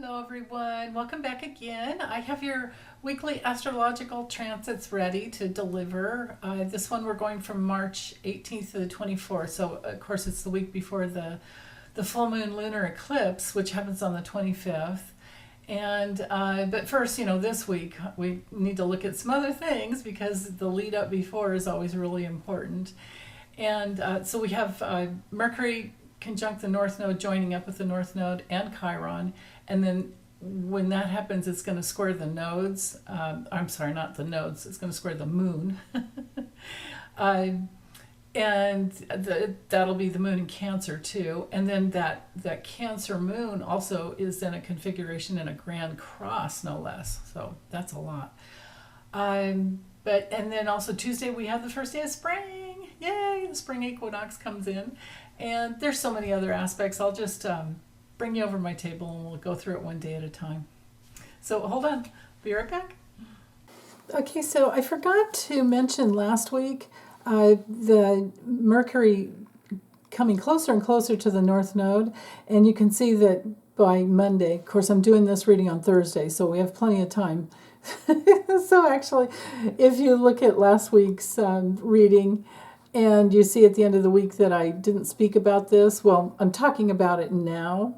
Hello, everyone. Welcome back again. I have your weekly astrological transits ready to deliver. This one we're going from March 18th to the 24th. So, of course, it's the week before the full moon lunar eclipse, which happens on the 25th. And but first, this week we need to look at some other things because the lead up before is always really important. And so we have Mercury conjunct the North Node, joining up with the North Node and Chiron. And then when that happens, it's going to square the nodes. I'm sorry, not the nodes. It's going to square the moon. uh, and that'll be the moon in Cancer too. And then that Cancer moon also is in a configuration in a grand cross, no less. So that's a lot. And then also Tuesday we have the first day of spring. Yay! The spring equinox comes in, and there's so many other aspects. I'll just bring you over my table and we'll go through it one day at a time. So hold on, be right back. Okay, so I forgot to mention last week the Mercury coming closer and closer to the North Node, and you can see that by Monday. Of course, I'm doing this reading on Thursday, so we have plenty of time. So actually, if you look at last week's reading, and you see at the end of the week that I didn't speak about this, well, I'm talking about it now.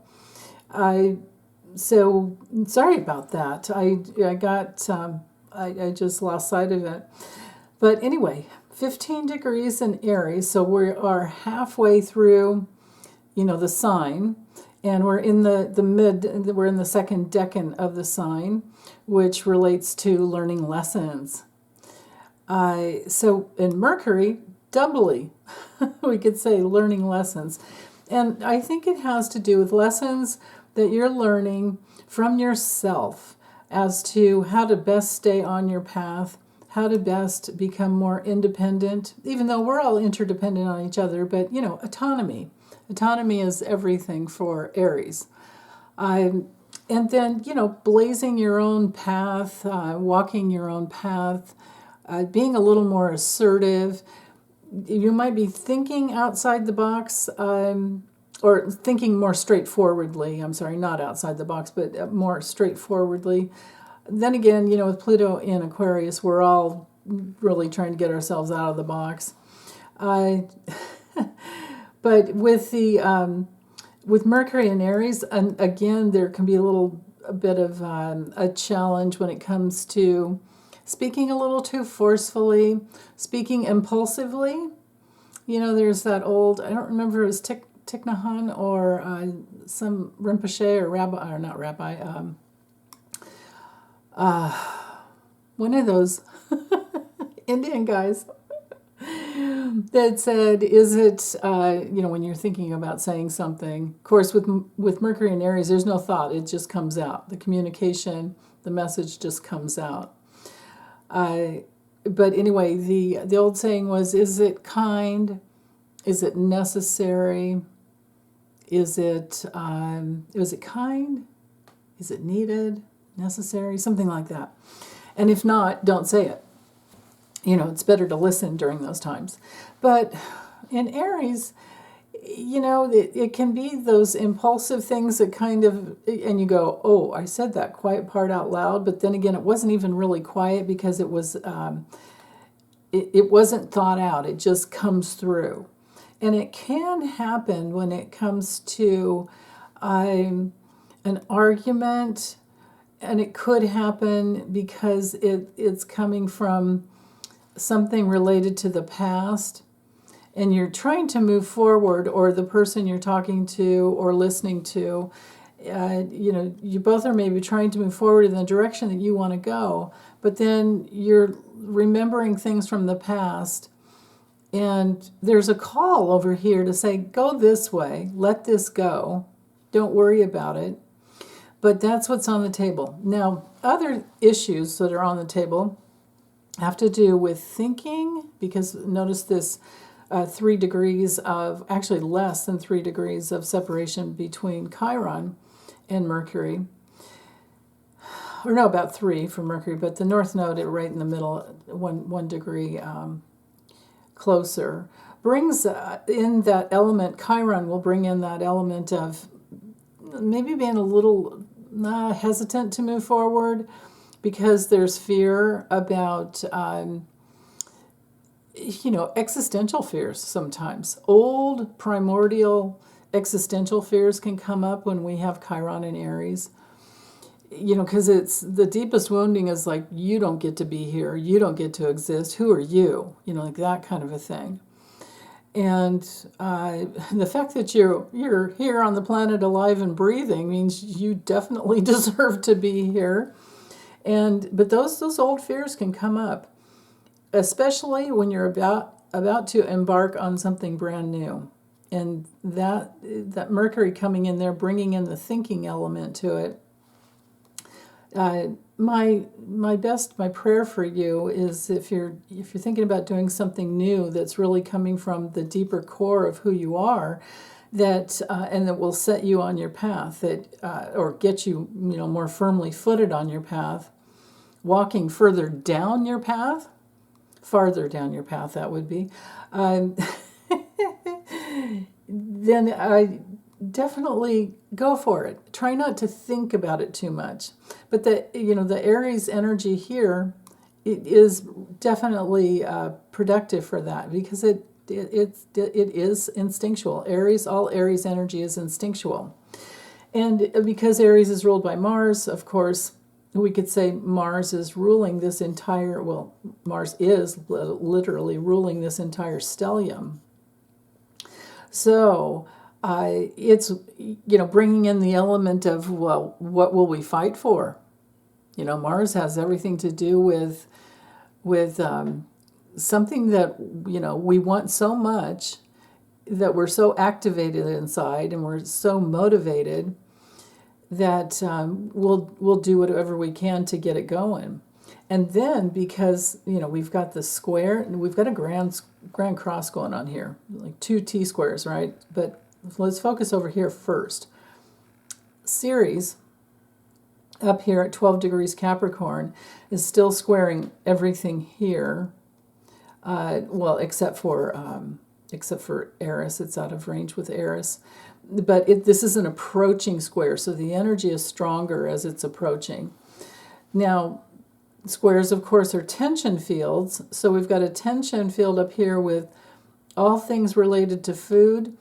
So sorry about that. I just lost sight of it. But anyway, 15 degrees in Aries, so we are halfway through, the sign, and we're in we're in the second decan of the sign, which relates to learning lessons. So in Mercury, doubly, we could say learning lessons. And I think it has to do with lessons that you're learning from yourself as to how to best stay on your path, how to best become more independent, even though we're all interdependent on each other, but, autonomy. Autonomy is everything for Aries. And then, blazing your own path, walking your own path, being a little more assertive. You might be thinking outside the box, or thinking more straightforwardly. I'm sorry, not outside the box, but more straightforwardly. Then again, with Pluto in Aquarius, we're all really trying to get ourselves out of the box. But with Mercury in Aries, and again, there can be a bit of a challenge when it comes to speaking a little too forcefully, speaking impulsively. There's that old, I don't remember if it was Thich Nhat Hanh or some Rinpoche or rabbi, or not rabbi, one of those Indian guys that said, is it, when you're thinking about saying something, of course, with Mercury and Aries, there's no thought, it just comes out. The communication, the message just comes out. But anyway, the old saying was, is it kind? Is it necessary? Is it kind? Is it needed? Necessary? Something like that. And if not, don't say it. It's better to listen during those times. But in Aries, it can be those impulsive things that kind of, and you go, oh, I said that quiet part out loud, but then again, it wasn't even really quiet because it was, it wasn't thought out. It just comes through. And it can happen when it comes to an argument, and it could happen because it's coming from something related to the past, and you're trying to move forward, or the person you're talking to or listening to, you both are maybe trying to move forward in the direction that you want to go, but then you're remembering things from the past, and there's a call over here to say, go this way, let this go, don't worry about it. But that's what's on the table. Now, other issues that are on the table have to do with thinking, because notice this 3 degrees of, actually less than 3 degrees of separation between Chiron and Mercury. Or no, about 3 for Mercury, but the North Node right in the middle, one degree closer, brings in that element. Chiron will bring in that element of maybe being a little hesitant to move forward because there's fear about, existential fears sometimes. Old primordial existential fears can come up when we have Chiron in Aries. Because it's the deepest wounding is like, you don't get to be here, you don't get to exist, who are you? Like that kind of a thing. And the fact that you're here on the planet alive and breathing means you definitely deserve to be here. But those old fears can come up, especially when you're about to embark on something brand new. And that Mercury coming in there, bringing in the thinking element to it. My prayer for you is if you're thinking about doing something new that's really coming from the deeper core of who you are, that and that will set you on your path, that or get you more firmly footed on your path, walking further down your path, farther down your path, that would be. Then I definitely go for it. Try not to think about it too much. But the Aries energy here, it is definitely productive for that, because it is instinctual. All Aries energy is instinctual. And because Aries is ruled by Mars, of course, we could say Mars is ruling this entire, Mars is literally ruling this entire stellium. So it's, bringing in the element of, what will we fight for? Mars has everything to do with something that, we want so much, that we're so activated inside and we're so motivated that we'll do whatever we can to get it going. And then because, we've got the square, and we've got a grand cross going on here, like 2 T-squares, right? But let's focus over here first. Ceres, up here at 12 degrees Capricorn, is still squaring everything here. Except for Eris. It's out of range with Eris. But this is an approaching square, so the energy is stronger as it's approaching. Now, squares, of course, are tension fields. So we've got a tension field up here with all things related to food,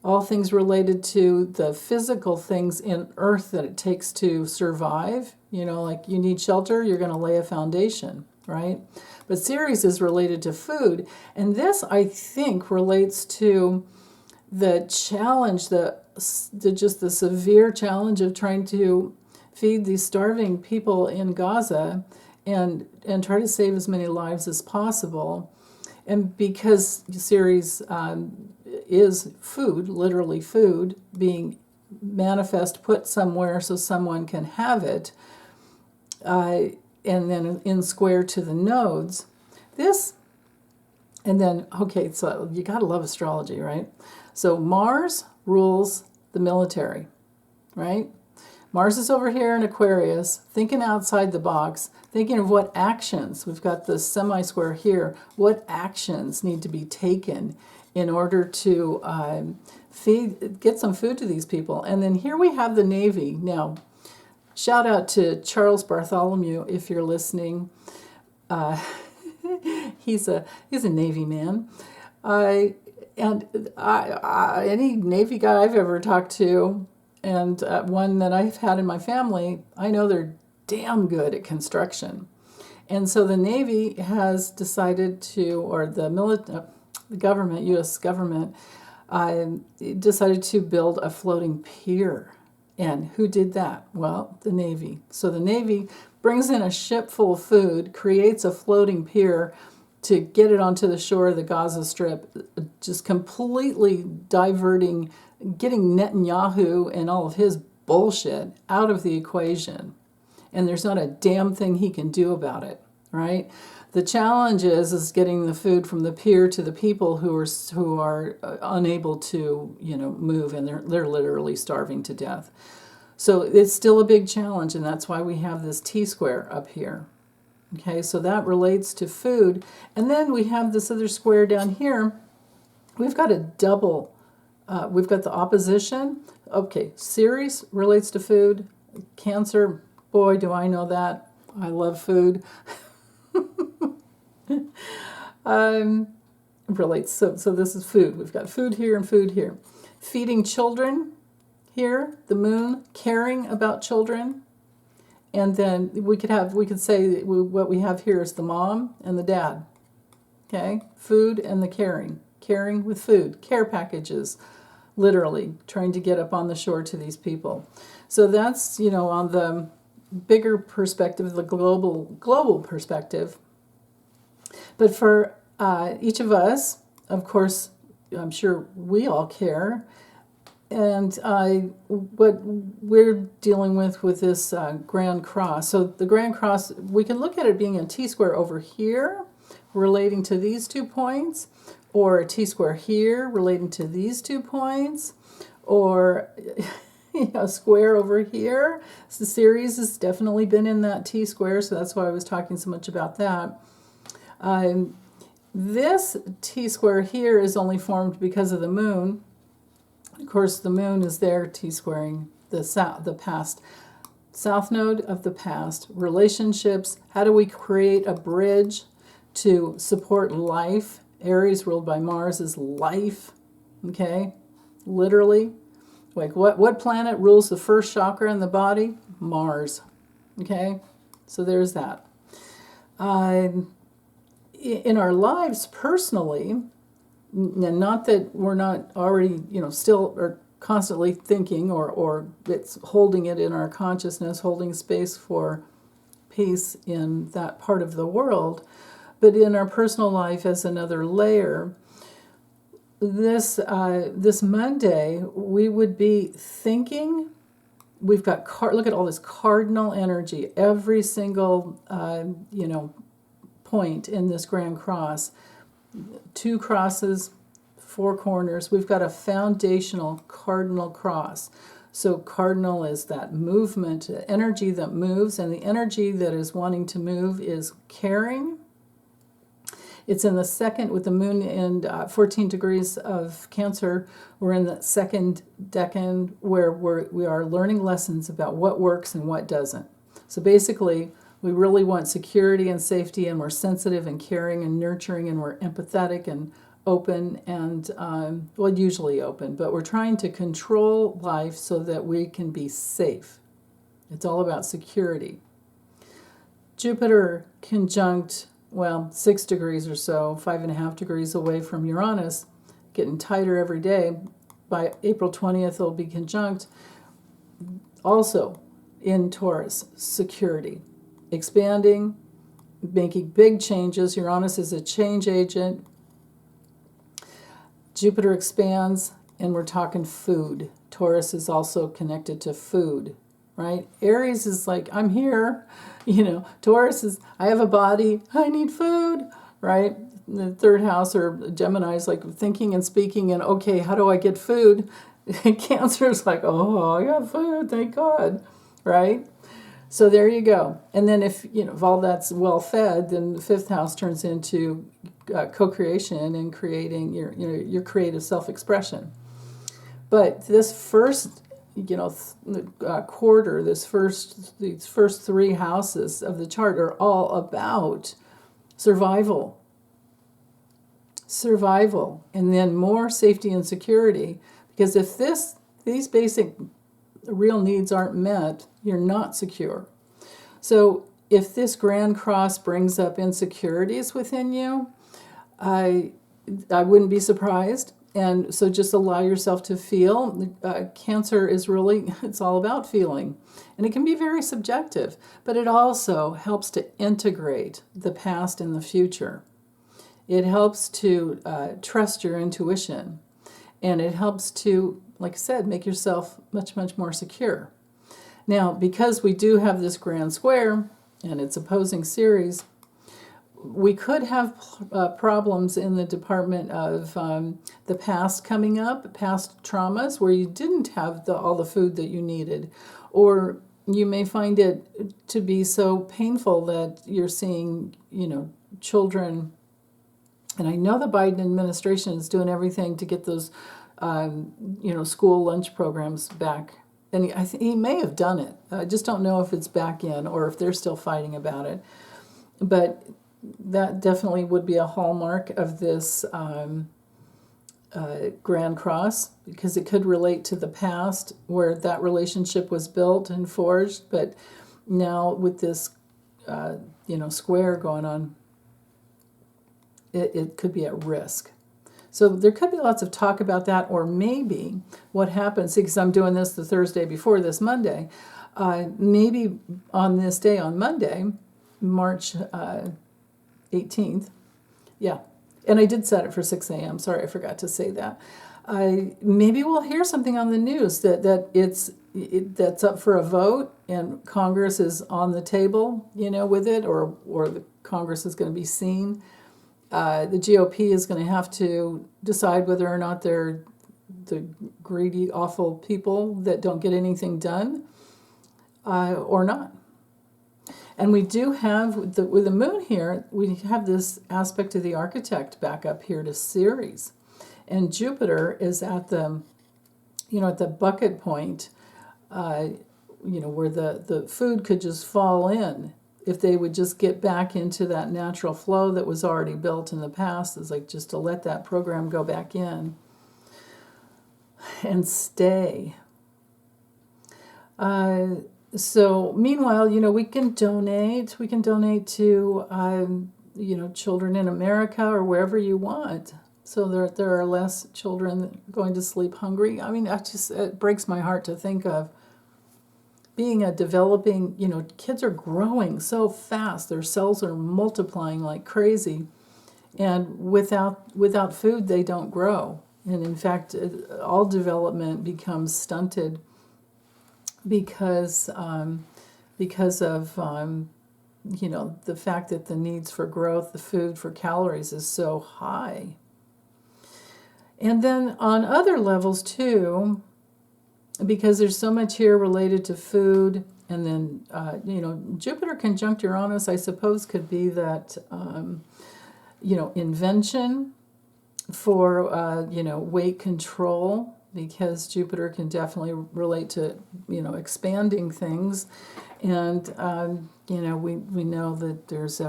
all things related to the physical things in Earth that it takes to survive. Like you need shelter, you're going to lay a foundation, right? But Ceres is related to food. And this, I think, relates to the challenge, just the severe challenge of trying to feed these starving people in Gaza and try to save as many lives as possible. And because Ceres is food, literally food, being manifest, put somewhere so someone can have it, and then in square to the nodes, so you got to love astrology, right? So Mars rules the military, right? Mars is over here in Aquarius, thinking outside the box, thinking of what actions, we've got the semi-square here, what actions need to be taken in order to get some food to these people. And then here we have the Navy. Now, shout out to Charles Bartholomew if you're listening. He's a Navy man. Any Navy guy I've ever talked to, and one that I've had in my family, I know they're damn good at construction. And so the Navy has decided to, or the government, U.S. government, decided to build a floating pier. And who did that? Well, the Navy. So the Navy brings in a ship full of food, creates a floating pier to get it onto the shore of the Gaza Strip, just completely diverting, getting Netanyahu and all of his bullshit out of the equation. And there's not a damn thing he can do about it, right? The challenge is getting the food from the pier to the people who are unable to, move, and they're literally starving to death. So it's still a big challenge, and that's why we have this T-square up here. Okay, so that relates to food. And then we have this other square down here. We've got a double, we've got the opposition. Okay, Ceres relates to food. Cancer, boy, do I know that. I love food. Relates. So this is food. We've got food here and food here. Feeding children here, the moon, caring about children. And then we could say that what we have here is the mom and the dad. Okay? Food and the caring. Caring with food. Care packages, literally, trying to get up on the shore to these people. So that's, on the bigger perspective, the global perspective. But for each of us, of course, I'm sure we all care. And what we're dealing with this Grand Cross. So the Grand Cross, we can look at it being a T-square over here, relating to these 2 points, or a T-square here, relating to these 2 points, or a square over here. So the series has definitely been in that T-square, so that's why I was talking so much about that. This T-square here is only formed because of the moon. Of course, the moon is there T-squaring the past. South node of the past. Relationships. How do we create a bridge to support life? Aries, ruled by Mars, is life. Okay? Literally. Like what planet rules the first chakra in the body? Mars. Okay? So there's that. In our lives personally, and not that we're not already, still or constantly thinking or it's holding it in our consciousness, holding space for peace in that part of the world, but in our personal life as another layer, this Monday we would be thinking. We've got look at all this cardinal energy, every single point in this Grand Cross. 2 crosses, 4 corners. We've got a foundational cardinal cross. So cardinal is that movement, energy that moves, and the energy that is wanting to move is caring. It's in the second, with the moon in 14 degrees of Cancer. We're in the second decan where we are learning lessons about what works and what doesn't. So basically, we really want security and safety, and we're sensitive and caring and nurturing, and we're empathetic and open and, usually open, but we're trying to control life so that we can be safe. It's all about security. Jupiter conjunct, 6 degrees or so, 5.5 degrees away from Uranus, getting tighter every day. By April 20th, it'll be conjunct. Also in Taurus, security. Expanding, making big changes. Uranus is a change agent. Jupiter expands, and we're talking food. Taurus is also connected to food, right? Aries is like, I'm here. Taurus is, I have a body. I need food, right? The third house, or Gemini, is like thinking and speaking, and okay, how do I get food? Cancer is like, oh, I got food, thank God, right? So there you go. And then if all that's well fed, then the 5th house turns into co-creation and creating your creative self-expression. But this first quarter, these first 3 houses of the chart are all about survival, and then more safety and security. Because if these basic real needs aren't met, you're not secure. So if this Grand Cross brings up insecurities within you, I wouldn't be surprised. And so just allow yourself to feel. Cancer is really, it's all about feeling. And it can be very subjective, but it also helps to integrate the past and the future. It helps to trust your intuition. And it helps to, like I said, make yourself much, much more secure. Now, because we do have this grand square and its opposing series, we could have problems in the department of the past coming up, past traumas where you didn't have all the food that you needed. Or you may find it to be so painful that you're seeing, children. And I know the Biden administration is doing everything to get those, school lunch programs back and he may have done it. I just don't know if it's back in or if they're still fighting about it. But that definitely would be a hallmark of this Grand Cross, because it could relate to the past where that relationship was built and forged. But now with this, square going on, it could be at risk. So there could be lots of talk about that, or maybe what happens, because I'm doing this the Thursday before this Monday, maybe on this day, on Monday, March 18th, yeah, and I did set it for 6 a.m., sorry, I forgot to say that. Maybe we'll hear something on the news that's up for a vote, and Congress is on the table, with it, or the Congress is going to be seen. The GOP is going to have to decide whether or not they're the greedy, awful people that don't get anything done, or not. And we do have, with the moon here, we have this aspect of the architect back up here to Ceres. And Jupiter is at the, at the bucket point, where the food could just fall in. If they would just get back into that natural flow that was already built in the past, it's like just to let that program go back in and stay. So meanwhile, we can donate. We can donate to, children in America or wherever you want. So there are less children going to sleep hungry. I mean, it breaks my heart to think of being a developing, kids are growing so fast. Their cells are multiplying like crazy. And without food, they don't grow. And in fact, all development becomes stunted because of the fact that the needs for growth, the food for calories, is so high. And then on other levels too, because there's so much here related to food, and then Jupiter conjunct Uranus, I suppose, could be that invention for weight control, because Jupiter can definitely relate to expanding things. And we know that there's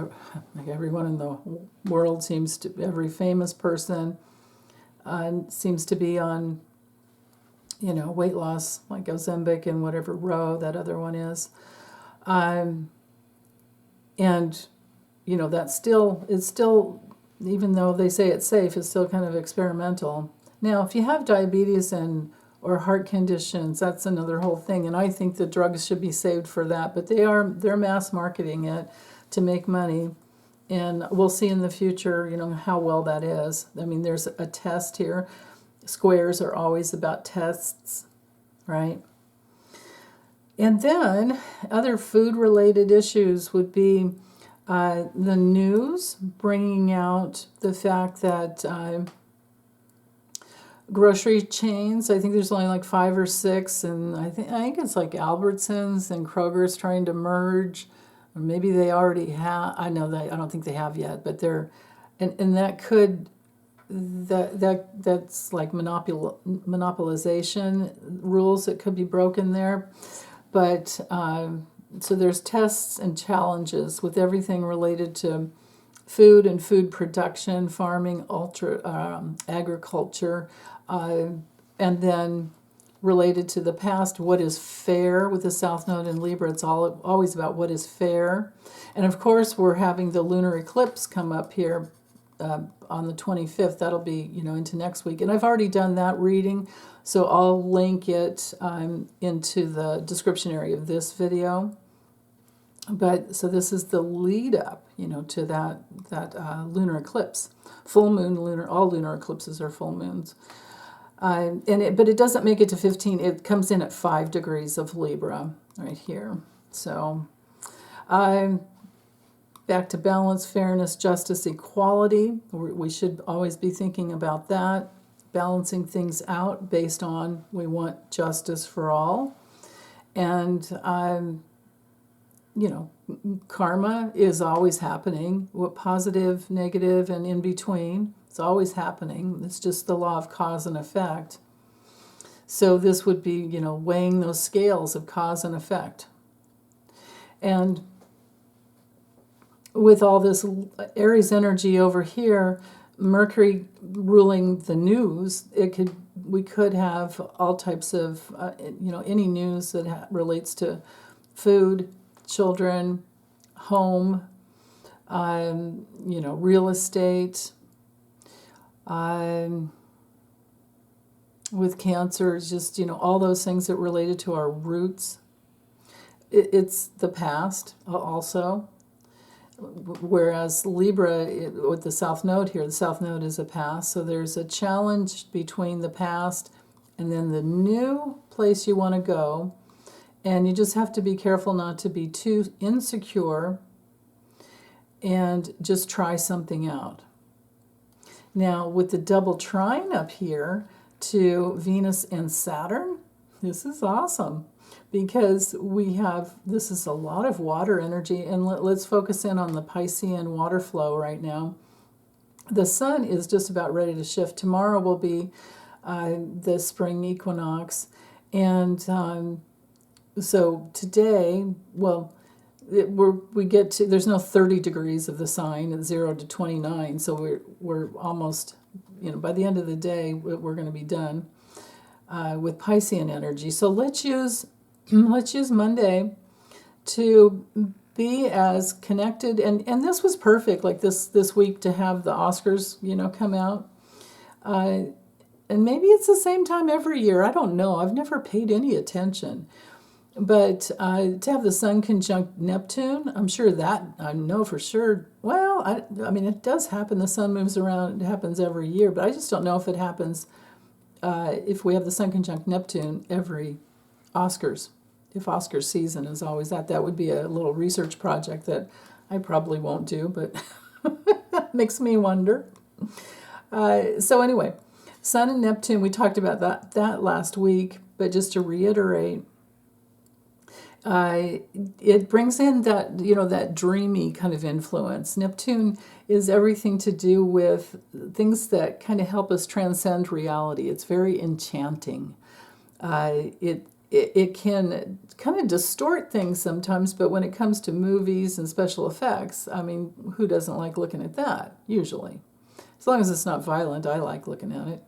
everyone in the world seems to, every famous person seems to be on weight loss, like Ozempic and whatever Roe that other one is. And that's it's still, even though they say it's safe, it's still kind of experimental. Now, if you have diabetes or heart conditions, that's another whole thing. And I think the drugs should be saved for that. But they're mass marketing it to make money. And we'll see in the future, how well that is. I mean, there's a test here. Squares are always about tests, right? And then other food-related issues would be the news bringing out the fact that grocery chains, I think there's only like 5 or 6, and I think it's like Albertsons and Kroger's trying to merge, or maybe they already have. I don't think they have yet, but they're, and that could, that's like monopolization rules that could be broken there. But so there's tests and challenges with everything related to food and food production, farming, agriculture, and then related to the past, what is fair with the South Node in Libra. It's always about what is fair. And of course, we're having the lunar eclipse come up here on the 25th. That'll be, into next week. And I've already done that reading, so I'll link it into the description area of this video. But so this is the lead up, to that lunar eclipse. Full moon, lunar, all lunar eclipses are full moons. But it doesn't make it to 15. It comes in at 5 degrees of Libra right here. So back to balance, fairness, justice, equality. We should always be thinking about that, balancing things out based on we want justice for all. And, karma is always happening. What positive, negative, and in between, it's always happening. It's just the law of cause and effect. So this would be, weighing those scales of cause and effect. And with all this Aries energy over here, Mercury ruling the news, we could have all types of, any news that relates to food, children, home, real estate. With Cancer, just, all those things that related to our roots. It's the past also. Whereas Libra, with the South Node here, the South Node is a past, so there's a challenge between the past and then the new place you want to go, and you just have to be careful not to be too insecure and just try something out. Now, with the double trine up here to Venus and Saturn, this is awesome. Because this is a lot of water energy, and let's focus in on the Piscean water flow right now. The sun is just about ready to shift. Tomorrow will be the spring equinox, and so today, there's no 30 degrees of the sign at 0 to 29, so we're almost, by the end of the day, we're going to be done with Piscean energy. So let's use Monday to be as connected, and this was perfect, like this week, to have the Oscars, come out. And maybe it's the same time every year. I don't know. I've never paid any attention. But to have the Sun conjunct Neptune, I'm sure that, I know for sure. Well, I mean, it does happen. The Sun moves around. It happens every year. But I just don't know if it happens if we have the Sun conjunct Neptune every Oscars. If Oscars season is always that would be a little research project that I probably won't do, but makes me wonder. So anyway, Sun and Neptune, we talked about that last week, but just to reiterate, it brings in that dreamy kind of influence. Neptune is everything to do with things that kind of help us transcend reality. It's very enchanting. It can kind of distort things sometimes, but when it comes to movies and special effects, I mean, who doesn't like looking at that, usually? As long as it's not violent, I like looking at it.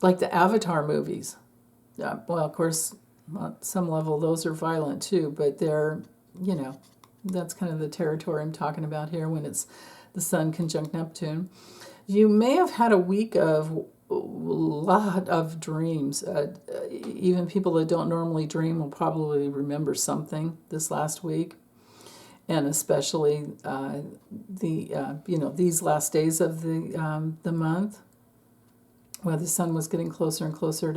Like the Avatar movies. Well, of course, on some level, those are violent too, but they're, that's kind of the territory I'm talking about here when it's the Sun conjunct Neptune. You may have had a week of a lot of dreams. Even people that don't normally dream will probably remember something this last week, and especially these last days of the month, where the Sun was getting closer and closer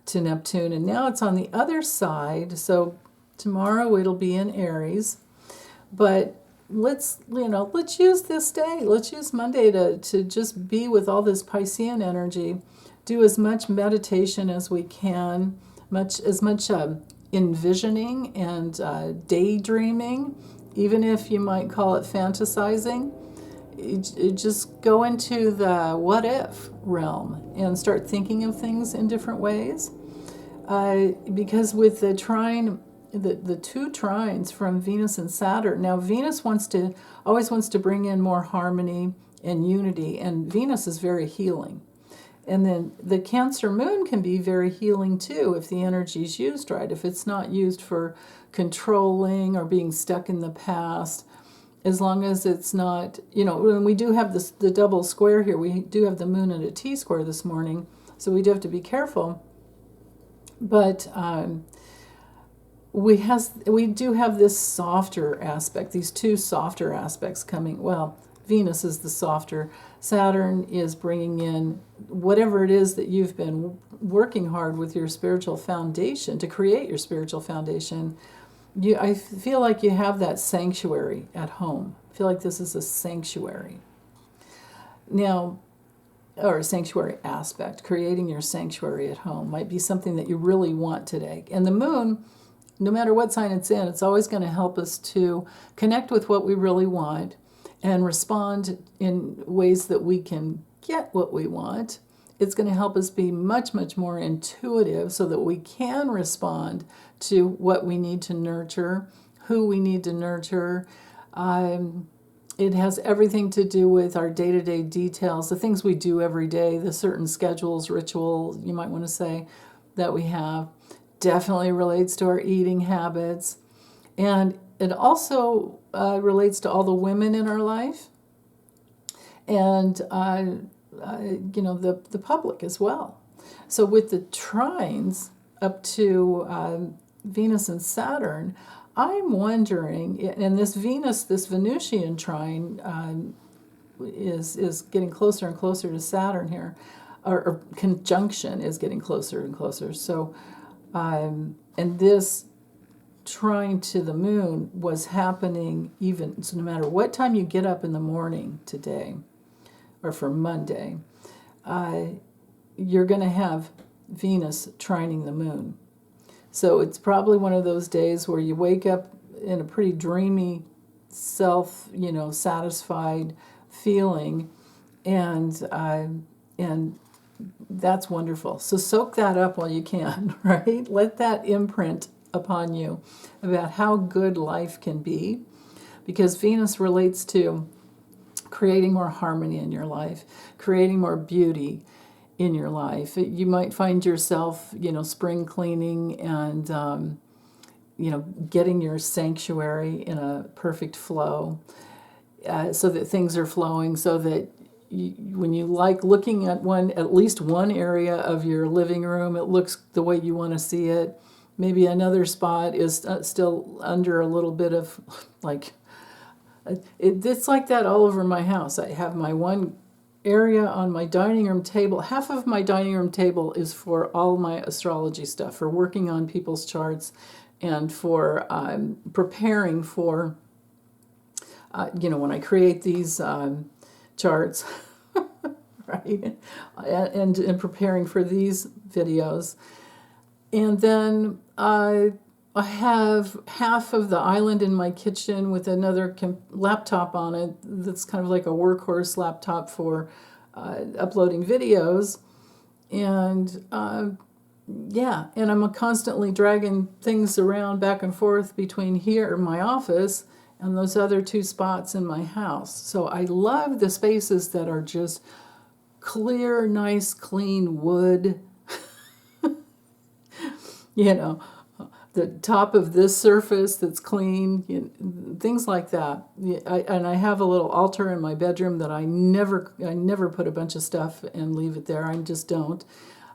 to Neptune, and now it's on the other side. So tomorrow it'll be in Aries, but let's use this day. Let's use Monday to just be with all this Piscean energy. Do as much meditation as we can, as much envisioning and daydreaming, even if you might call it fantasizing. You just go into the what if realm and start thinking of things in different ways. Because with the trine, the two trines from Venus and Saturn, now Venus always wants to bring in more harmony and unity, and Venus is very healing. And then the Cancer moon can be very healing too if the energy is used right. If it's not used for controlling or being stuck in the past, as long as it's not, when we do have the double square here, we do have the moon at a T-square this morning, so we do have to be careful. But we do have this softer aspect, these two softer aspects coming. Well, Venus is the softer. Saturn is bringing in whatever it is that you've been working hard with your spiritual foundation, to create your spiritual foundation. I feel like you have that sanctuary at home. I feel like this is a sanctuary. Now, or a sanctuary aspect, creating your sanctuary at home might be something that you really want today. And the moon, no matter what sign it's in, it's always going to help us to connect with what we really want and respond in ways that we can get what we want It's going to help us be much, much more intuitive so that we can respond to what we need to nurture, who we need to nurture. It has everything to do with our day-to-day details, the things we do every day, the certain schedules, rituals, you might want to say, that we have. Definitely relates to our eating habits. And it also relates to all the women in our life and, the public as well. So with the trines up to Venus and Saturn, I'm wondering, and this Venusian trine is getting closer and closer to Saturn here, or conjunction is getting closer and closer. So, and this trine to the moon was happening even, so no matter what time you get up in the morning today, or for Monday, you're going to have Venus trining the moon. So it's probably one of those days where you wake up in a pretty dreamy, satisfied feeling, and that's wonderful. So soak that up while you can, right? Let that imprint upon you about how good life can be, because Venus relates to creating more harmony in your life, creating more beauty in your life. You might find yourself, spring cleaning and, getting your sanctuary in a perfect flow, so that things are flowing, so that when you like looking at at least one area of your living room, it looks the way you want to see it. Maybe another spot is still under a little bit of it's like that all over my house. I have my one area on my dining room table. Half of my dining room table is for all my astrology stuff, for working on people's charts and for preparing for, when I create these charts, right? And preparing for these videos. And then I have half of the island in my kitchen with another laptop on it that's kind of like a workhorse laptop for uploading videos. And and I'm constantly dragging things around back and forth between here, my office, and those other two spots in my house. So I love the spaces that are just clear, nice, clean wood. The top of this surface that's clean, things like that. And I have a little altar in my bedroom that I never put a bunch of stuff and leave it there. I just don't.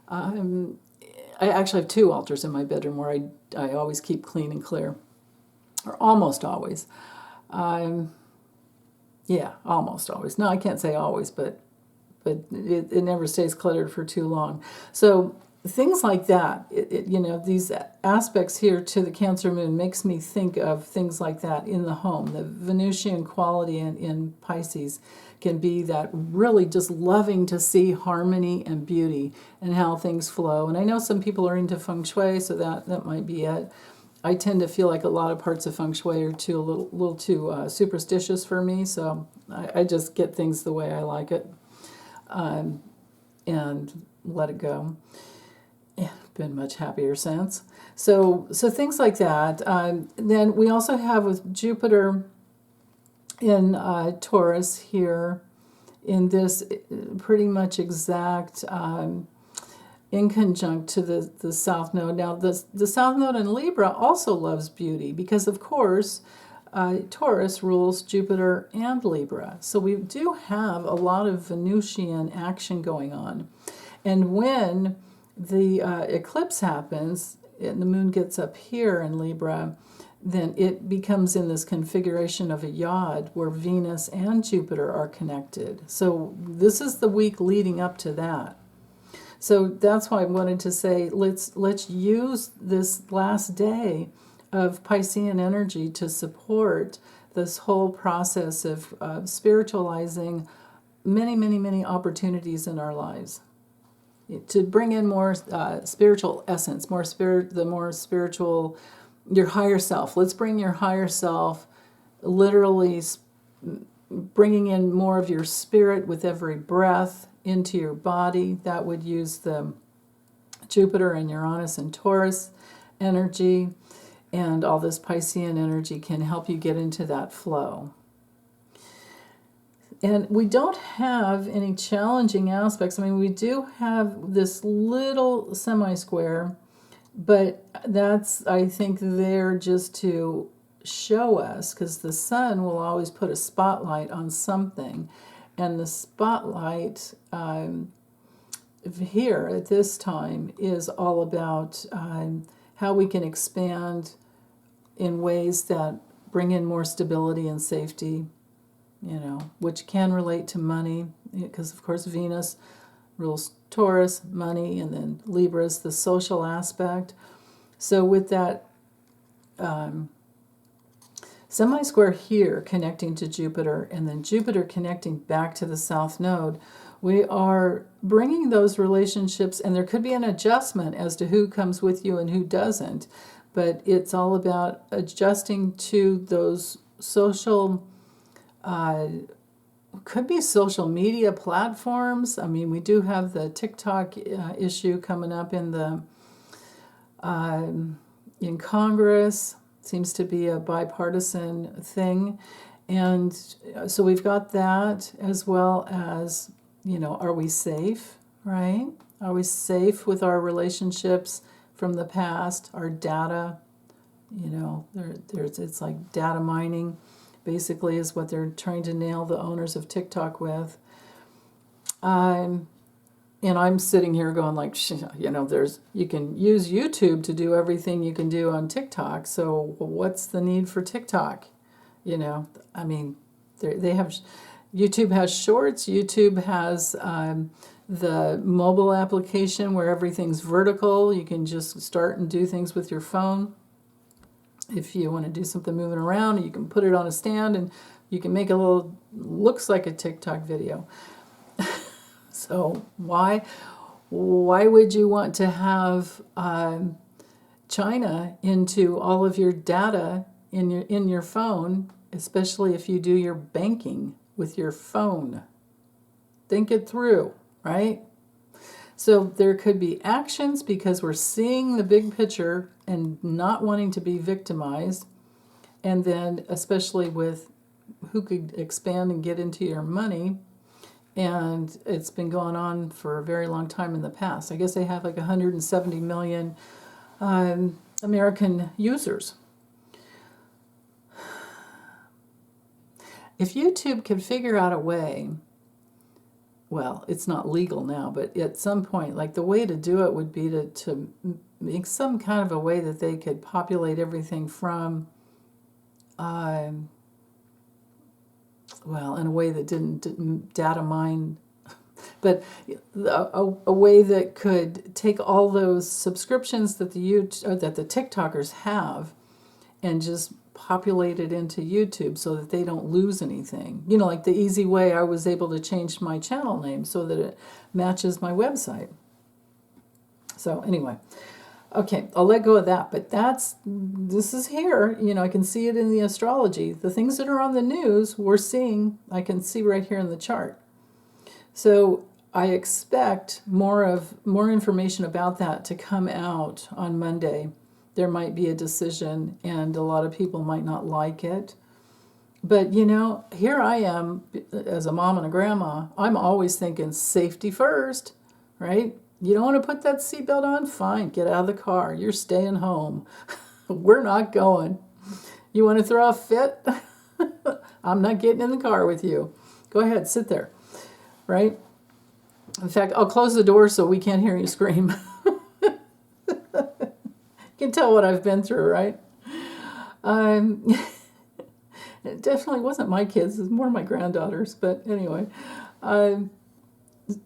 I actually have two altars in my bedroom where I always keep clean and clear, or almost always. Almost always. No, I can't say always, but it never stays cluttered for too long. So things like that, these aspects here to the Cancer moon makes me think of things like that in the home. The Venusian quality in Pisces can be that really just loving to see harmony and beauty and how things flow. And I know some people are into feng shui, so that might be it. I tend to feel like a lot of parts of feng shui are a little too superstitious for me, so I just get things the way I like it, and let it go. Yeah, been much happier since. So things like that. Then we also have with Jupiter in Taurus here in this pretty much exact in conjunct to the South Node. Now the South Node in Libra also loves beauty because, of course, Taurus rules Jupiter and Libra. So we do have a lot of Venusian action going on. And when the eclipse happens and the moon gets up here in Libra, then it becomes in this configuration of a yod where Venus and Jupiter are connected. So this is the week leading up to that. So that's why I wanted to say let's use this last day of Piscean energy to support this whole process of spiritualizing many, many, many opportunities in our lives, to bring in more spiritual essence, the more spiritual, your higher self. Let's bring your higher self, literally bringing in more of your spirit with every breath, into your body. That would use the Jupiter and Uranus and Taurus energy, and all this Piscean energy can help you get into that flow. And we don't have any challenging aspects. I mean, we do have this little semi-square, but that's, I think, there just to show us, because the sun will always put a spotlight on something. And the spotlight here at this time is all about how we can expand in ways that bring in more stability and safety, you know, which can relate to money, because of course Venus rules Taurus, money, and then Libra's the social aspect. So with that semi-square here connecting to Jupiter, and then Jupiter connecting back to the South Node, we are bringing those relationships, and there could be an adjustment as to who comes with you and who doesn't, but it's all about adjusting to those social, could be social media platforms. I mean, we do have the TikTok issue coming up in the in Congress. Seems to be a bipartisan thing, and so we've got that, as well as, you know, are we safe, right? Are we safe with our relationships from the past, our data? You know, it's like data mining, basically, is what they're trying to nail the owners of TikTok with. And I'm sitting here going like, you know, you can use YouTube to do everything you can do on TikTok. So what's the need for TikTok? You know, I mean, they have, YouTube has shorts. YouTube has the mobile application where everything's vertical. You can just start and do things with your phone. If you want to do something moving around, you can put it on a stand and you can make a little, looks like a TikTok video. So why would you want to have China into all of your data in your phone, especially if you do your banking with your phone? Think it through, right? So there could be actions because we're seeing the big picture and not wanting to be victimized, and then especially with who could expand and get into your money. And it's been going on for a very long time in the past. I guess they have like 170 million American users. If YouTube could figure out a way, well, it's not legal now, but at some point, like the way to do it would be to make some kind of a way that they could populate everything from well, in a way that didn't data mine, but a way that could take all those subscriptions that the TikTokers have and just populate it into YouTube so that they don't lose anything. You know, like the easy way I was able to change my channel name so that it matches my website. So anyway, okay, I'll let go of that, but this is here, you know, I can see it in the astrology. The things that are on the news, we're seeing, I can see right here in the chart. So I expect more information about that to come out on Monday. There might be a decision, and a lot of people might not like it. But, you know, here I am as a mom and a grandma. I'm always thinking safety first, right? You don't want to put that seatbelt on? Fine, get out of the car. You're staying home. We're not going. You want to throw a fit? I'm not getting in the car with you. Go ahead, sit there, right? In fact, I'll close the door so we can't hear you scream. You can tell what I've been through, right? It definitely wasn't my kids. It's more my granddaughters. But anyway,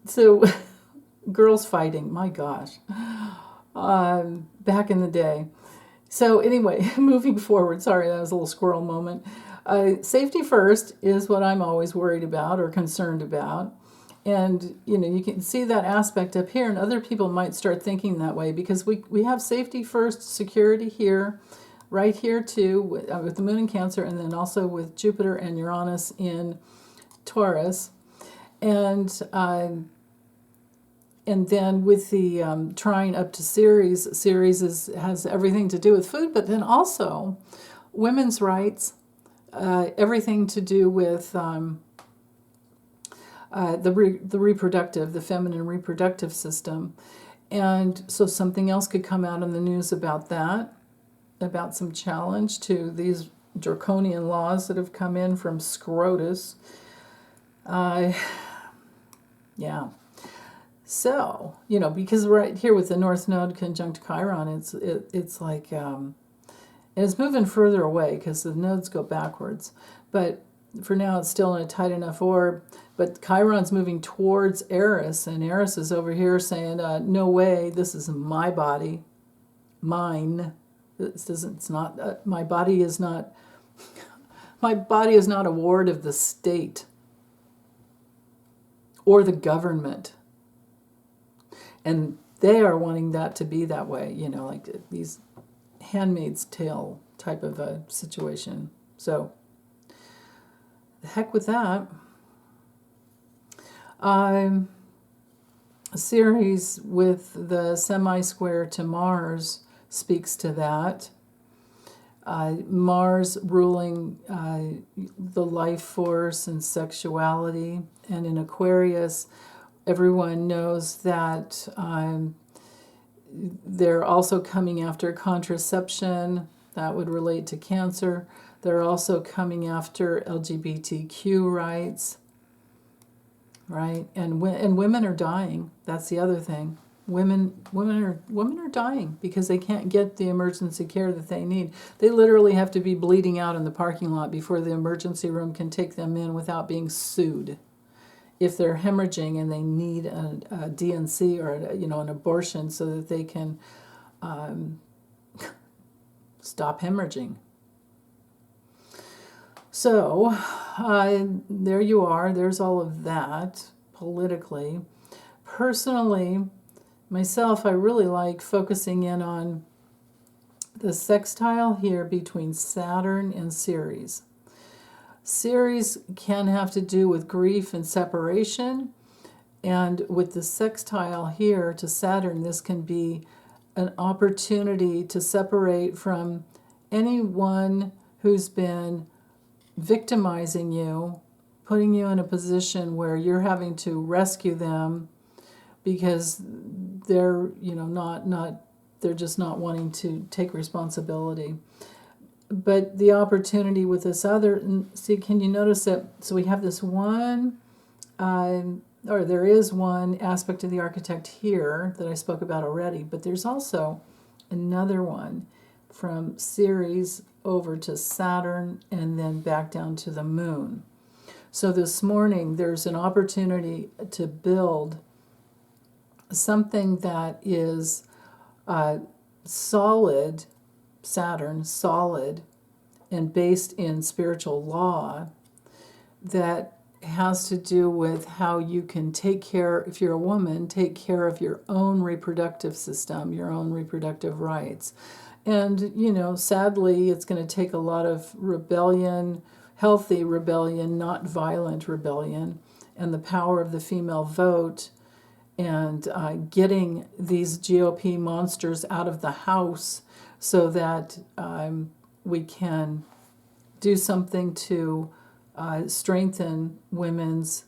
so girls fighting, my gosh, back in the day. So anyway, moving forward, sorry, that was a little squirrel moment. Safety first is what I'm always worried about or concerned about. And, you know, you can see that aspect up here, and other people might start thinking that way because we have safety first, security here, right here too, with the moon in Cancer, and then also with Jupiter and Uranus in Taurus. And and then with the trine up to Ceres has everything to do with food, but then also women's rights, everything to do with the reproductive, the feminine reproductive system. And so something else could come out in the news about that, about some challenge to these draconian laws that have come in from Scrotus. Yeah. So, because right here with the North Node conjunct Chiron, it's like, and it's moving further away because the nodes go backwards. But for now, it's still in a tight enough orb. But Chiron's moving towards Eris, and Eris is over here saying, no way, this is my body, mine. It's not, my body is not a ward of the state or the government. And they are wanting that to be that way, like these Handmaid's Tale type of a situation. So, the heck with that. Ceres with the semi-square to Mars speaks to that. Mars ruling the life force and sexuality. And in Aquarius, everyone knows that they're also coming after contraception. That would relate to Cancer. They're also coming after LGBTQ rights, right? And women are dying. That's the other thing. Women are dying because they can't get the emergency care that they need. They literally have to be bleeding out in the parking lot before the emergency room can take them in without being sued. If they're hemorrhaging and they need a DNC or an abortion so that they can stop hemorrhaging. So there you are. There's all of that politically. Personally, myself, I really like focusing in on the sextile here between Saturn and Ceres. Ceres can have to do with grief and separation, and with the sextile here to Saturn, this can be an opportunity to separate from anyone who's been victimizing you, putting you in a position where you're having to rescue them because they're they're just not wanting to take responsibility. But the opportunity with this other, see, can you notice that? So we have this one, or there is one aspect of the architect here that I spoke about already, but there's also another one from Ceres over to Saturn and then back down to the moon. So this morning there's an opportunity to build something that is solid, Saturn, solid, and based in spiritual law, that has to do with how you can take care, if you're a woman, take care of your own reproductive system, your own reproductive rights. And, sadly, it's going to take a lot of rebellion, healthy rebellion, not violent rebellion, and the power of the female vote, and getting these GOP monsters out of the house so that we can do something to strengthen women's,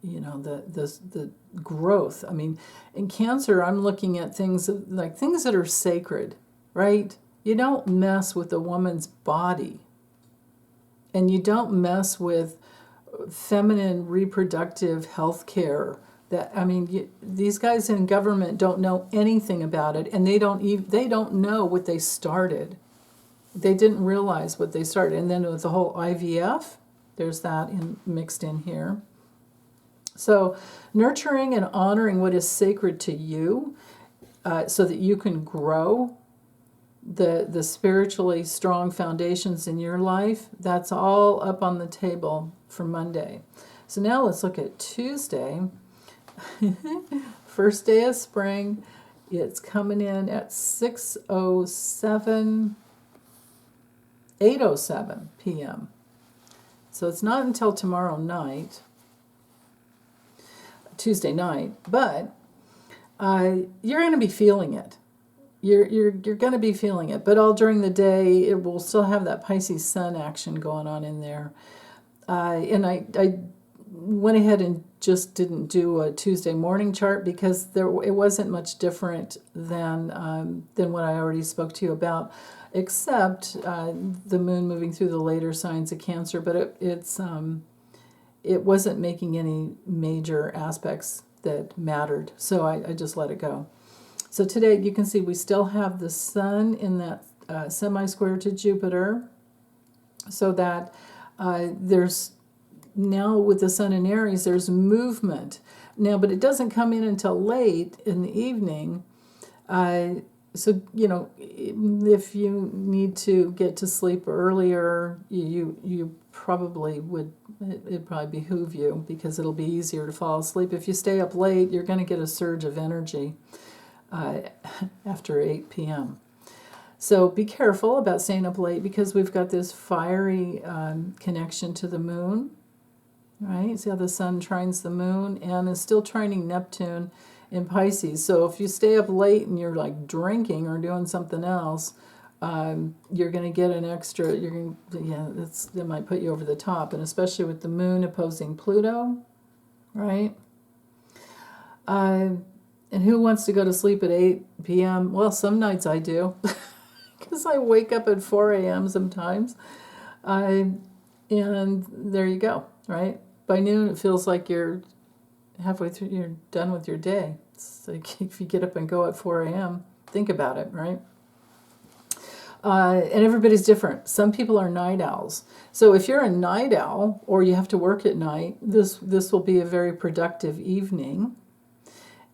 the growth. I mean, in Cancer, I'm looking at things that are sacred, right? You don't mess with a woman's body, and you don't mess with feminine reproductive health care. These guys in government don't know anything about it, and they don't know what they started. They didn't realize what they started. And then with the whole IVF, there's that mixed in here. So nurturing and honoring what is sacred to you so that you can grow the spiritually strong foundations in your life, that's all up on the table for Monday. So now let's look at Tuesday. First day of spring. It's coming in at 8:07 p.m. So it's not until tomorrow night, Tuesday night, but you're going to be feeling it. You're going to be feeling it, but all during the day, it will still have that Pisces sun action going on in there. And I went ahead and just didn't do a Tuesday morning chart because it wasn't much different than what I already spoke to you about, except the moon moving through the later signs of Cancer. But it wasn't making any major aspects that mattered, so I just let it go. So today you can see we still have the sun in that semi-square to Jupiter, so that there's now with the sun in Aries, there's movement. Now, but it doesn't come in until late in the evening. So, if you need to get to sleep earlier, you probably would, it'd probably behoove you because it'll be easier to fall asleep. If you stay up late, you're going to get a surge of energy after 8 p.m. So be careful about staying up late because we've got this fiery connection to the moon, right? See how the sun trines the moon and is still trining Neptune in Pisces. So if you stay up late and you're like drinking or doing something else, you're going to get an extra, that might put you over the top. And especially with the moon opposing Pluto, right? And who wants to go to sleep at 8 p.m.? Well, some nights I do, because I wake up at 4 a.m. sometimes. And there you go, right? By noon, it feels like you're halfway through, you're done with your day. It's like if you get up and go at 4 a.m., think about it, right? And everybody's different. Some people are night owls. So if you're a night owl or you have to work at night, this will be a very productive evening.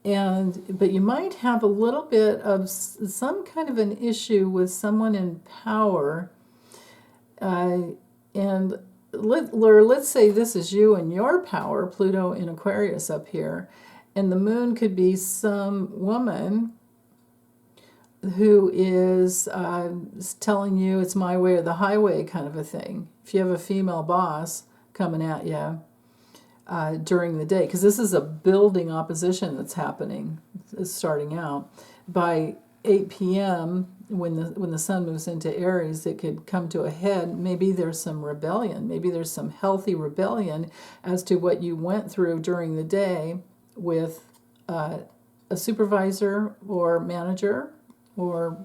But you might have a little bit of some kind of an issue with someone in power. And let's say this is you and your power, Pluto in Aquarius up here, and the moon could be some woman who is telling you it's my way or the highway kind of a thing. If you have a female boss coming at you during the day, because this is a building opposition that's happening, is starting out. By 8 p.m., when the sun moves into Aries, it could come to a head. Maybe there's some rebellion. Maybe there's some healthy rebellion as to what you went through during the day with a supervisor or manager or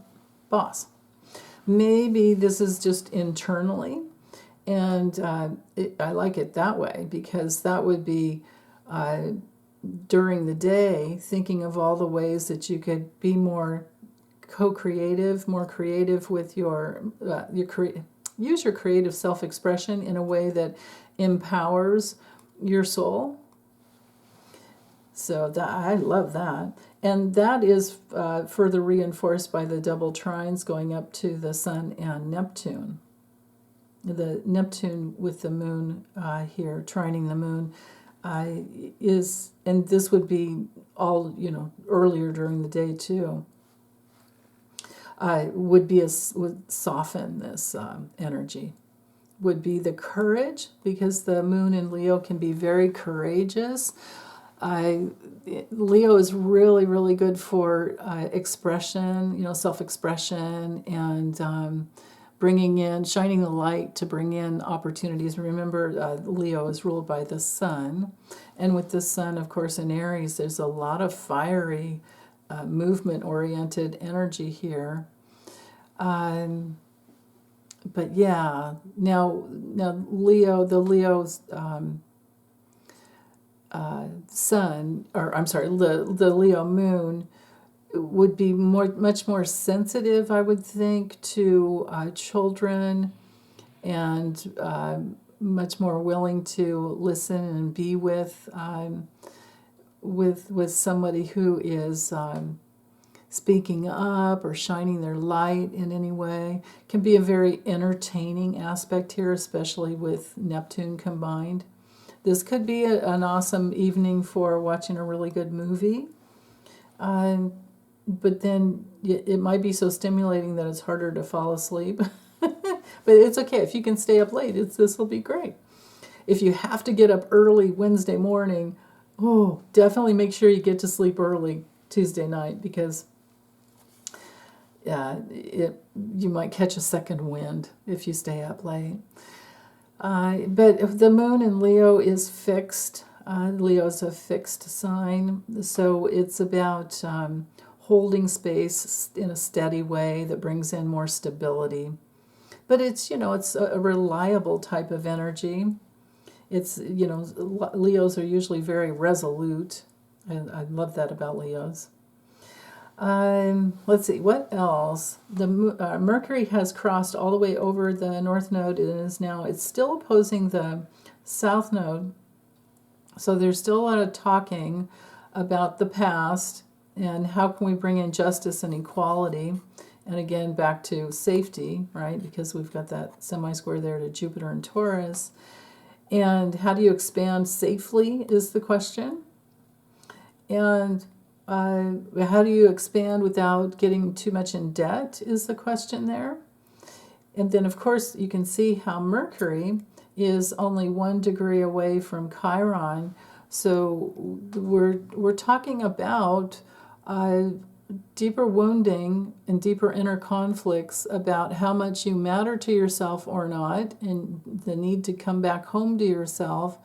boss. Maybe this is just internally, and I like it that way because that would be during the day thinking of all the ways that you could be more co-creative, more creative with use your creative self-expression in a way that empowers your soul. So I love that. And that is further reinforced by the double trines going up to the sun and Neptune. The Neptune with the moon here, trining the moon, is, and this would be all, earlier during the day too, would soften this energy. Would be the courage, because the moon in Leo can be very courageous. Leo is really, really good for expression, self-expression, and shining the light to bring in opportunities. Remember, Leo is ruled by the sun, and with the sun, of course, in Aries, there's a lot of fiery, movement-oriented energy here. But yeah, now Leo, the Leo's sun, or I'm sorry, the Leo moon would be much more sensitive, I would think, to children, and much more willing to listen and be with somebody who is speaking up or shining their light in any way. Can be a very entertaining aspect here, especially with Neptune combined. This could be an awesome evening for watching a really good movie. But then it might be so stimulating that it's harder to fall asleep. But it's okay. If you can stay up late, this will be great. If you have to get up early Wednesday morning, definitely make sure you get to sleep early Tuesday night, because you might catch a second wind if you stay up late. But if the moon in Leo is fixed, Leo's a fixed sign, so it's about holding space in a steady way that brings in more stability. But it's, it's a reliable type of energy. It's, Leos are usually very resolute, and I love that about Leos. Let's see, what else? The Mercury has crossed all the way over the North Node and it's still opposing the South Node. So there's still a lot of talking about the past and how can we bring in justice and equality. And again, back to safety, right? Because we've got that semi-square there to Jupiter and Taurus. And how do you expand safely is the question. And how do you expand without getting too much in debt is the question there. And then, of course, you can see how Mercury is only 1 degree away from Chiron. So we're talking about deeper wounding and deeper inner conflicts about how much you matter to yourself or not, and the need to come back home to yourself,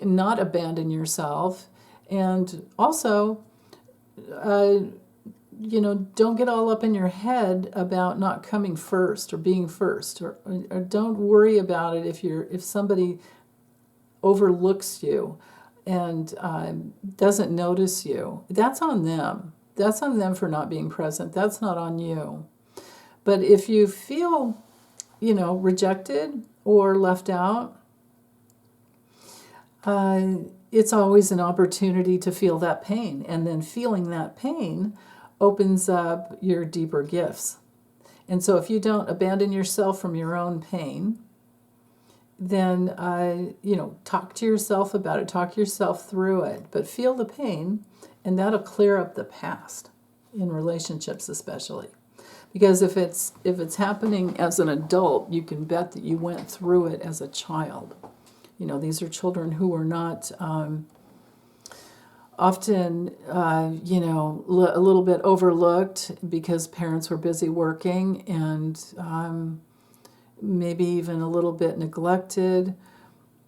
and not abandon yourself. And also, don't get all up in your head about not coming first or being first, or don't worry about it if somebody overlooks you and doesn't notice you. That's on them. That's on them for not being present. That's not on you. But if you feel, rejected or left out, it's always an opportunity to feel that pain. And then feeling that pain opens up your deeper gifts. And so if you don't abandon yourself from your own pain, then, talk to yourself about it, talk yourself through it, but feel the pain, and that'll clear up the past in relationships especially. Because if it's happening as an adult, you can bet that you went through it as a child. These are children who were not often, a little bit overlooked because parents were busy working, and maybe even a little bit neglected.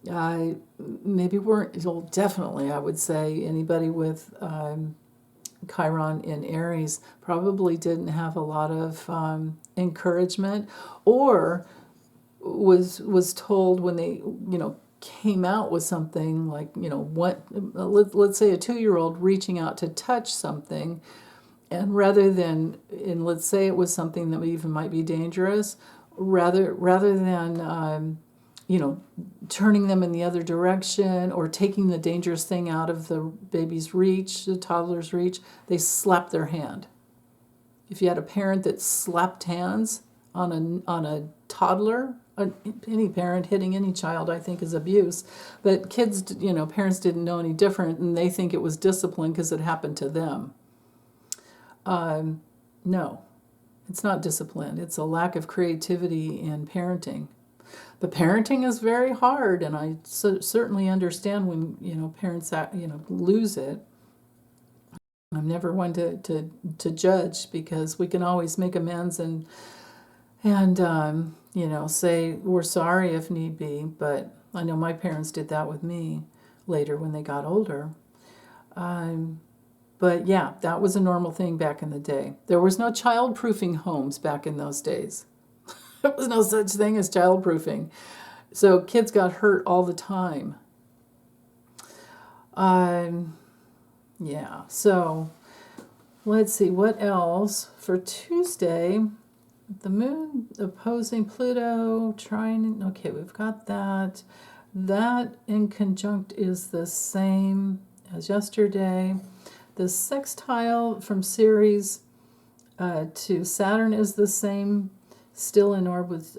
Maybe weren't, well, definitely, I would say anybody with Chiron in Aries probably didn't have a lot of encouragement, or was told when they, came out with something like, let's say a 2-year-old reaching out to touch something, and rather than, and let's say it was something that even might be dangerous, rather than turning them in the other direction or taking the dangerous thing out of the baby's reach, the toddler's reach, they slapped their hand. If you had a parent that slapped hands on a toddler, any parent hitting any child, I think, is abuse. But kids, parents didn't know any different, and they think it was discipline because it happened to them. No, it's not discipline. It's a lack of creativity in parenting. But parenting is very hard, and I certainly understand when, parents, lose it. I'm never one to judge, because we can always make amends and say we're sorry if need be. But I know my parents did that with me later when they got older. But yeah, that was a normal thing back in the day. There was no child-proofing homes back in those days. There was no such thing as child-proofing. So kids got hurt all the time. Yeah, so let's see, what else? For Tuesday, the moon opposing Pluto, trine, okay, we've got that. That in conjunct is the same as yesterday. The sextile from Ceres to Saturn is the same, still in orb with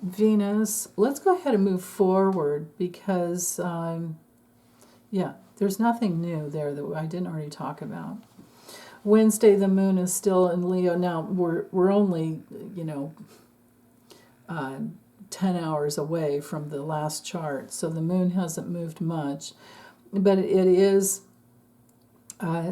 Venus. Let's go ahead and move forward because, there's nothing new there that I didn't already talk about. Wednesday, the moon is still in Leo. Now, we're only, 10 hours away from the last chart, so the moon hasn't moved much. But it is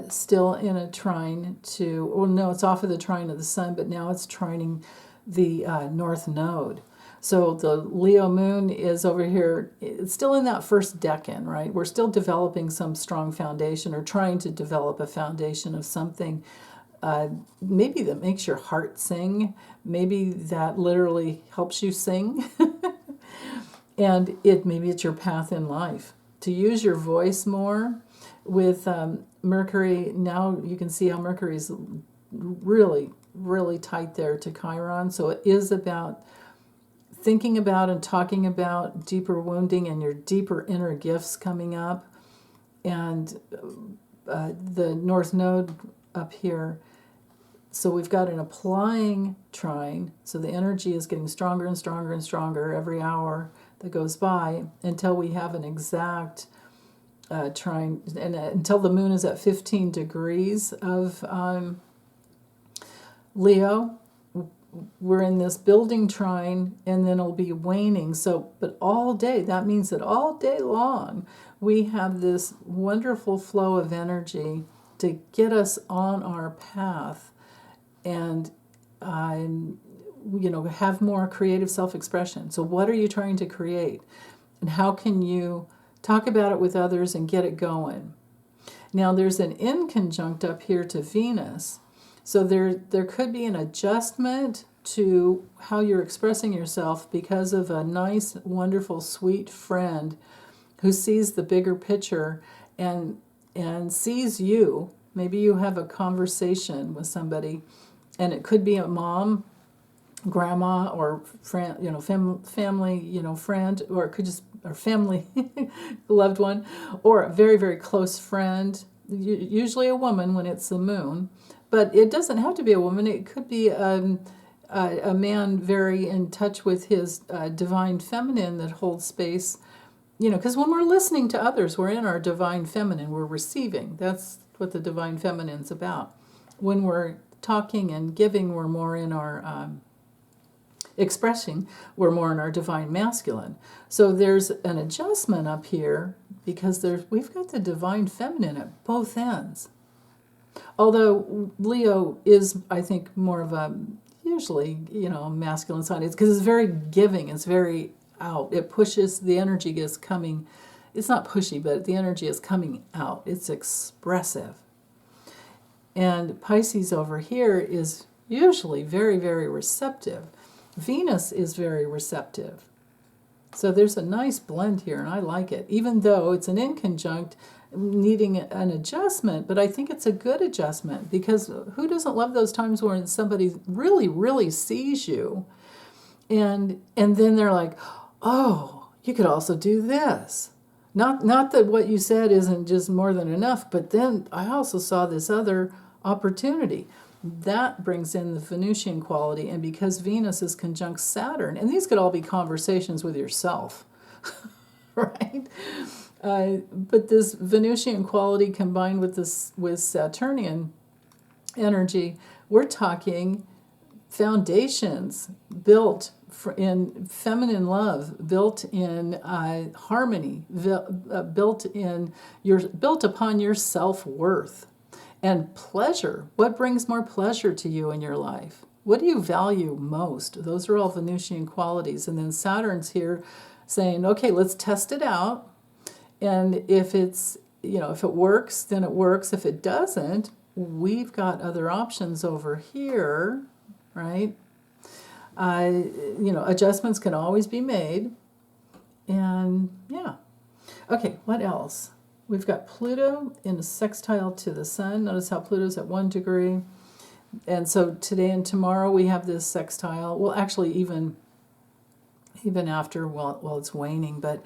still in a trine to, well, no, it's off of the trine of the sun, but now it's trining the north node. So the Leo moon is over here. It's still in that first decan, right? We're still developing some strong foundation, or trying to develop a foundation of something maybe that makes your heart sing, maybe that literally helps you sing. And maybe it's your path in life to use your voice more. With Mercury, now you can see how Mercury is really, really tight there to Chiron. So it is about thinking about and talking about deeper wounding and your deeper inner gifts coming up. And the North Node up here. So we've got an applying trine. So the energy is getting stronger and stronger and stronger every hour that goes by until we have an exact trine, and until the moon is at 15 degrees of Leo. We're in this building trine, and then it'll be waning. So, but all day, that means that all day long, we have this wonderful flow of energy to get us on our path and, have more creative self-expression. So what are you trying to create? And how can you talk about it with others and get it going? Now, there's an inconjunct up here to Venus. So there could be an adjustment to how you're expressing yourself because of a nice, wonderful, sweet friend who sees the bigger picture and sees you. Maybe you have a conversation with somebody, and it could be a mom, grandma, or friend, family, friend, or it could just or family loved one, or a very, very close friend. Usually a woman when it's the moon. But it doesn't have to be a woman. It could be a man very in touch with his divine feminine that holds space. Because when we're listening to others, we're in our divine feminine. We're receiving. That's what the divine feminine's about. When we're talking and giving, we're more in our expressing. We're more in our divine masculine. So there's an adjustment up here because we've got the divine feminine at both ends. Although Leo is, I think, more of a, usually, masculine side. It's because it's very giving. It's very out. It pushes, the energy is coming. It's not pushy, but the energy is coming out. It's expressive. And Pisces over here is usually very, very receptive. Venus is very receptive. So there's a nice blend here, and I like it, even though it's an inconjunct needing an adjustment, but I think it's a good adjustment because who doesn't love those times when somebody really, really sees you and then they're like, oh, you could also do this. Not that what you said isn't just more than enough, but then I also saw this other opportunity. That brings in the Venusian quality, and because Venus is conjunct Saturn, and these could all be conversations with yourself, right? But this Venusian quality combined with Saturnian energy, we're talking foundations built in feminine love, built in harmony, built upon your self-worth and pleasure. What brings more pleasure to you in your life? What do you value most? Those are all Venusian qualities. And then Saturn's here saying, okay, let's test it out. And if if it works, then it works. If it doesn't, we've got other options over here, right? Adjustments can always be made. And yeah. Okay, what else? We've got Pluto in a sextile to the sun. Notice how Pluto's at 1 degree. And so today and tomorrow we have this sextile. Well, actually, even after, while it's waning, but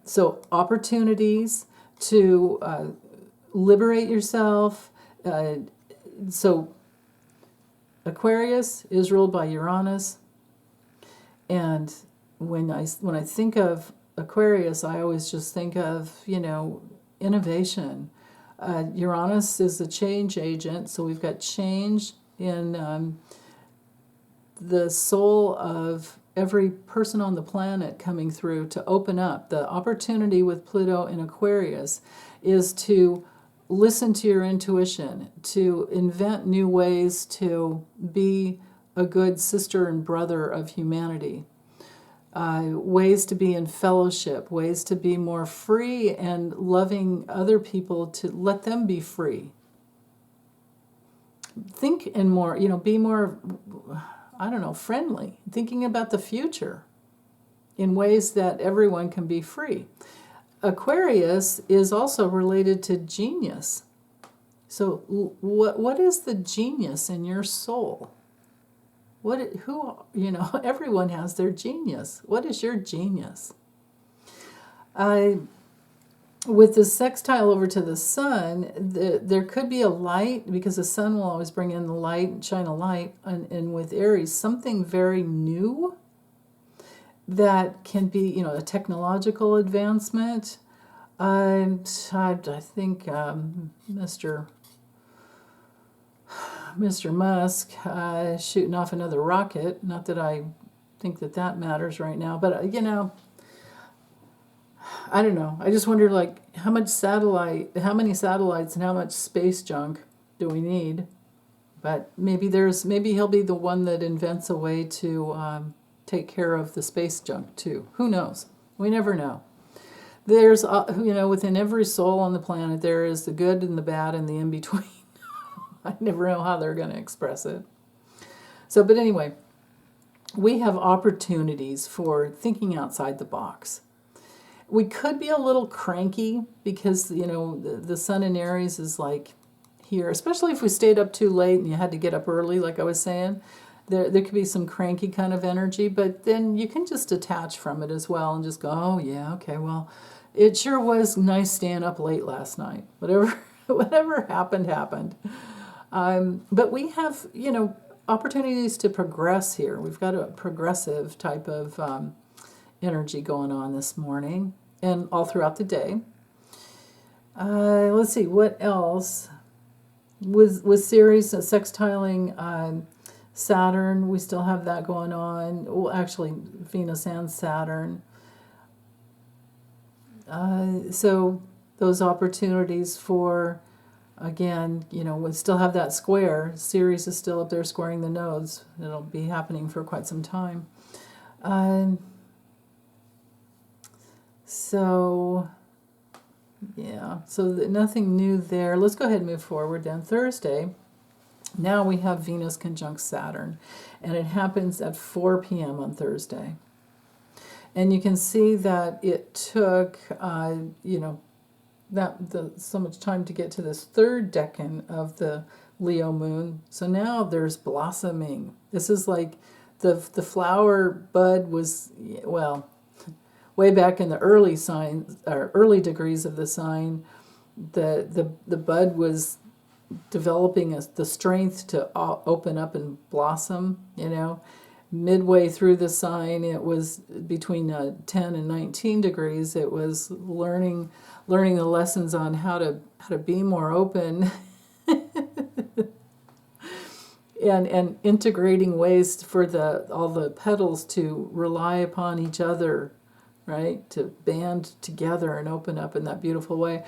so opportunities to liberate yourself. So Aquarius is ruled by Uranus, and when I think of Aquarius, I always just think of innovation. Uranus is the change agent, so we've got change in the soul of every person on the planet coming through to open up. The opportunity with Pluto in Aquarius is to listen to your intuition, to invent new ways to be a good sister and brother of humanity, ways to be in fellowship, ways to be more free and loving other people, to let them be free. Think and more, be more, I don't know, friendly, thinking about the future in ways that everyone can be free. Aquarius is also related to genius. So what is the genius in your soul? Everyone has their genius. What is your genius? With the sextile over to the sun, there could be a light, because the sun will always bring in the light, shine a light, and with Aries, something very new that can be, a technological advancement. I think Mr. Musk shooting off another rocket. Not that I think that matters right now, but I don't know. I just wonder, how many satellites and how much space junk do we need? But maybe he'll be the one that invents a way to take care of the space junk too. Who knows? We never know. There's, within every soul on the planet, there is the good and the bad and the in-between. I never know how they're going to express it. So, but anyway, we have opportunities for thinking outside the box. We could be a little cranky because, the sun in Aries is here, especially if we stayed up too late and you had to get up early, like I was saying. There could be some cranky kind of energy, but then you can just detach from it as well and just go, oh, yeah, okay, well, it sure was nice staying up late last night. Whatever happened. But we have, opportunities to progress here. We've got a progressive type of energy going on this morning and all throughout the day. Let's see, what else? With Ceres sextiling Saturn, we still have that going on. Well, actually, Venus and Saturn. So those opportunities for, again, we still have that square. Ceres is still up there squaring the nodes. It'll be happening for quite some time. So nothing new there. Let's go ahead and move forward then. Thursday, now we have Venus conjunct Saturn, and it happens at 4 p.m. on Thursday. And you can see that it took, so much time to get to this third decan of the Leo moon. So now there's blossoming. This is like the flower bud was, way back in the early signs or early degrees of the sign, the bud was developing the strength to open up and blossom. Midway through the sign, it was between 10 and 19 degrees. It was learning the lessons on how to be more open and integrating ways for all the petals to rely upon each other, right? To band together and open up in that beautiful way.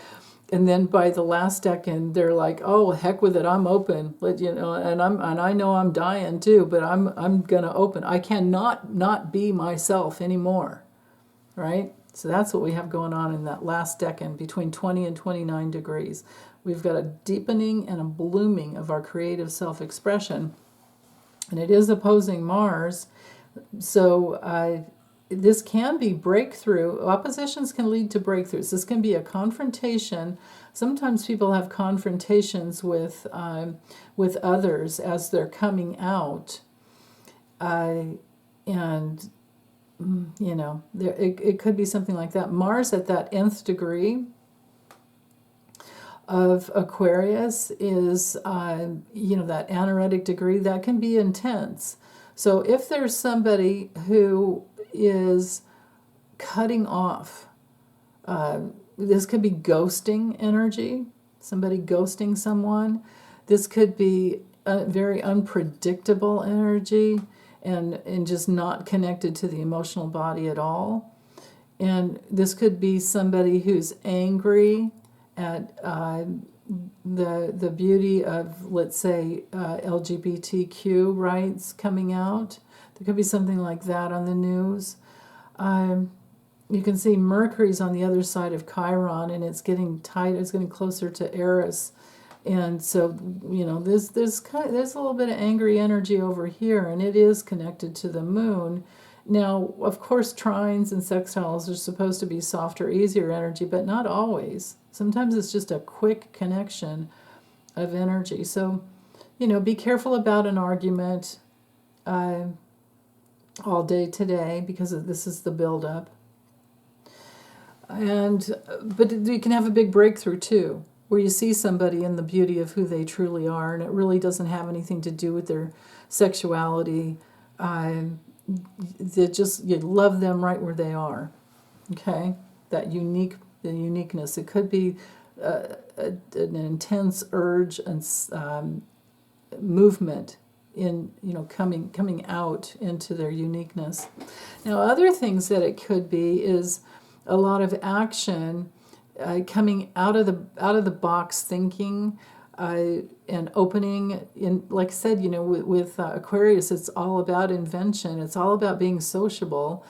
And then by the last decan, they're like, "Oh, heck with it! I'm open." And I know I'm dying too, but I'm gonna open. I cannot not be myself anymore, right? So that's what we have going on in that last decan between 20 and 29 degrees. We've got a deepening and a blooming of our creative self-expression, and it is opposing Mars. So this can be breakthrough. Oppositions can lead to breakthroughs. This can be a confrontation. Sometimes people have confrontations with others as they're coming out, and it could be something like that. Mars at that nth degree of Aquarius is that anaretic degree that can be intense. So if there's somebody who is cutting off, this could be ghosting energy, somebody ghosting someone. This could be a very unpredictable energy and just not connected to the emotional body at all. And this could be somebody who's angry at the beauty of, let's say, LGBTQ rights coming out. There could be something like that on the news. You can see Mercury's on the other side of Chiron, and it's getting tight. It's getting closer to Eris, and so there's a little bit of angry energy over here, and it is connected to the moon. Now, of course, trines and sextiles are supposed to be softer, easier energy, but not always. Sometimes it's just a quick connection of energy. So, be careful about an argument all day today, because this is the buildup. But you can have a big breakthrough too, where you see somebody in the beauty of who they truly are, and it really doesn't have anything to do with their sexuality. You love them right where they are. Okay, the uniqueness. It could be an intense urge and movement in coming out into their uniqueness. Now, other things that it could be is a lot of action, coming out of the box thinking, and opening. In, like I said, with Aquarius, it's all about invention. It's all about being sociable.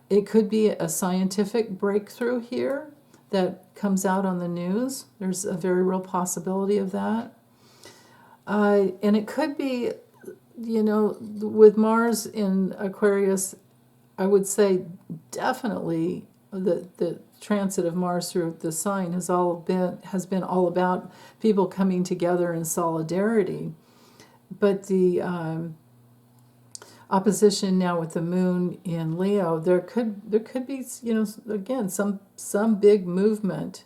It could be a scientific breakthrough here that comes out on the news. There's a very real possibility of that. And it could be, with Mars in Aquarius, I would say definitely the transit of Mars through the sign has been all about people coming together in solidarity. But the opposition now with the moon in Leo, there could be, again, some big movement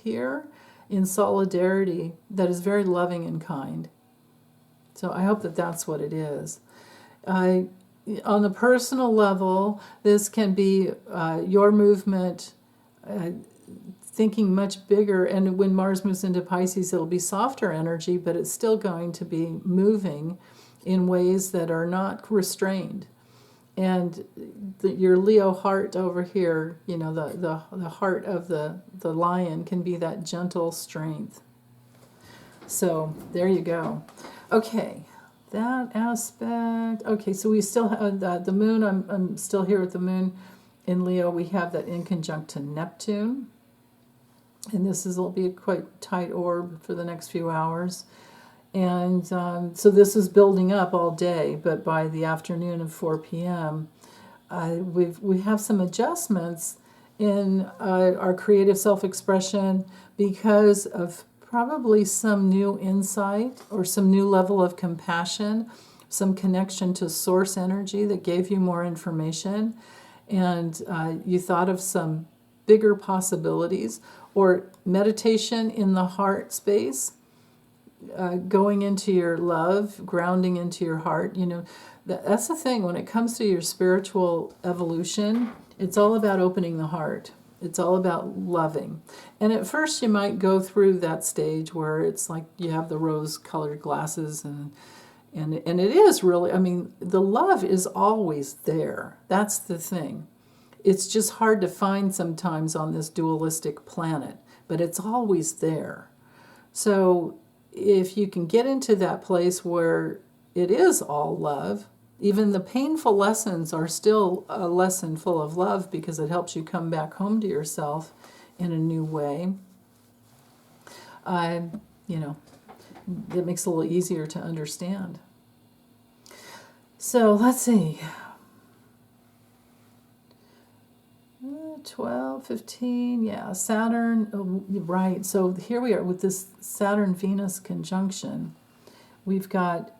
here in solidarity that is very loving and kind. So I hope that that's what it is. On the personal level, this can be your movement, thinking much bigger. And when Mars moves into Pisces, it'll be softer energy, but it's still going to be moving in ways that are not restrained. And your Leo heart over here, the heart of the lion can be that gentle strength. So there you go. Okay, that aspect. Okay, so we still have the moon. I'm still here with the moon in Leo. We have that in conjunct to Neptune. And will be a quite tight orb for the next few hours. And so this is building up all day, but by the afternoon of 4 p.m., we have some adjustments in our creative self-expression because of probably some new insight or some new level of compassion, some connection to source energy that gave you more information, and you thought of some bigger possibilities, or meditation in the heart space, going into your love, grounding into your heart. That's the thing. When it comes to your spiritual evolution, it's all about opening the heart. It's all about loving. And at first you might go through that stage where it's like you have the rose-colored glasses, and it is really, the love is always there. That's the thing. It's just hard to find sometimes on this dualistic planet, but it's always there. So if you can get into that place where it is all love, even the painful lessons are still a lesson full of love, because it helps you come back home to yourself in a new way. It makes it a little easier to understand. So let's see. 12, 15, yeah, Saturn, right. So here we are with this Saturn-Venus conjunction. We've got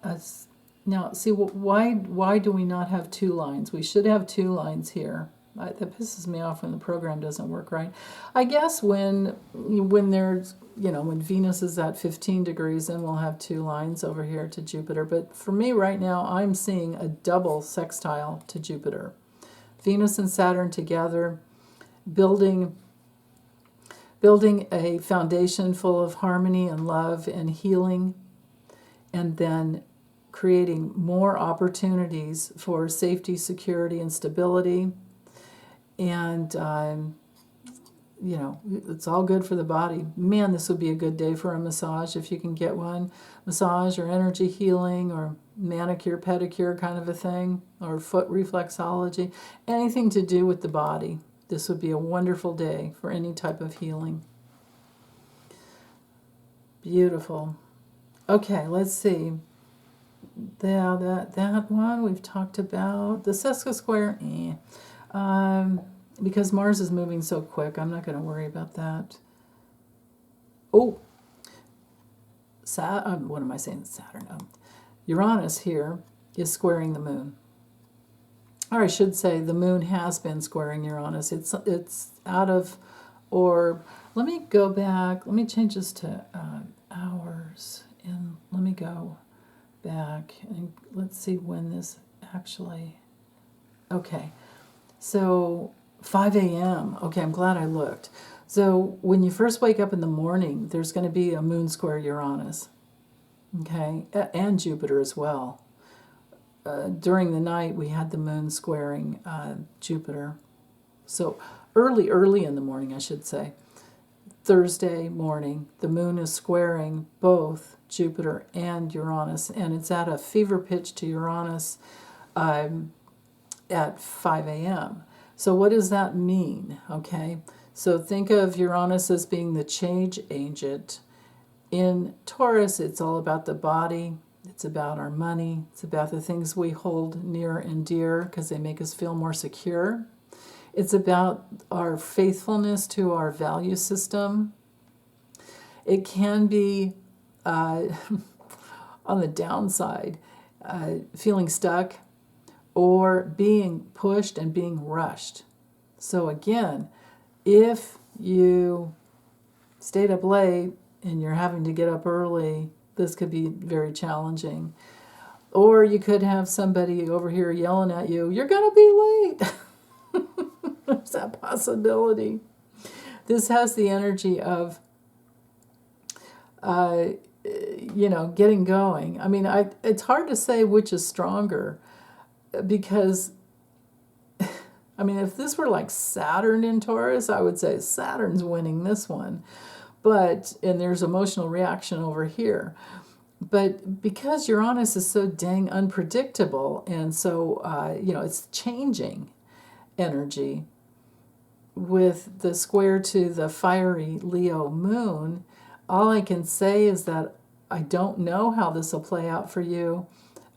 now, see, why do we not have two lines? We should have two lines here. That pisses me off when the program doesn't work right. I guess when there's, when Venus is at 15 degrees, then we'll have two lines over here to Jupiter. But for me right now, I'm seeing a double sextile to Jupiter. Venus and Saturn together, building a foundation full of harmony and love and healing, and then creating more opportunities for safety, security, and stability. And you know, it's all good for the body. Man, this would be a good day for a massage if you can get one. Massage or energy healing or manicure, pedicure kind of a thing, or foot reflexology. Anything to do with the body. This would be a wonderful day for any type of healing. Beautiful. Okay, let's see. That one we've talked about. The Sesca Square, because Mars is moving so quick, I'm not going to worry about that. Oh, what am I saying? Saturn. Oh. Uranus here is squaring the moon. Or I should say the moon has been squaring Uranus. It's out of orb. Let me go back. Let me change this to hours. And let me go back and let's see when this actually. Okay. So 5 a.m. Okay, I'm glad I looked. So when you first wake up in the morning, there's going to be a moon square Uranus. Okay, and Jupiter as well. During the night, we had the moon squaring Jupiter. So early in the morning, I should say. Thursday morning, the moon is squaring both Jupiter and Uranus, and it's at a fever pitch to Uranus at 5 a.m. So what does that mean? Okay, so think of Uranus as being the change agent. In Taurus, it's all about the body. It's about our money. It's about the things we hold near and dear because they make us feel more secure. It's about our faithfulness to our value system. It can be, on the downside, feeling stuck or being pushed and being rushed. So again, if you stayed up late and you're having to get up early, this could be very challenging. Or you could have somebody over here yelling at you, "You're going to be late." There's that possibility. This has the energy of, getting going. I mean, it's hard to say which is stronger because, I mean, if this were like Saturn in Taurus, I would say Saturn's winning this one. And there's emotional reaction over here. But because Uranus is so dang unpredictable and so, it's changing energy with the square to the fiery Leo moon, all I can say is that I don't know how this will play out for you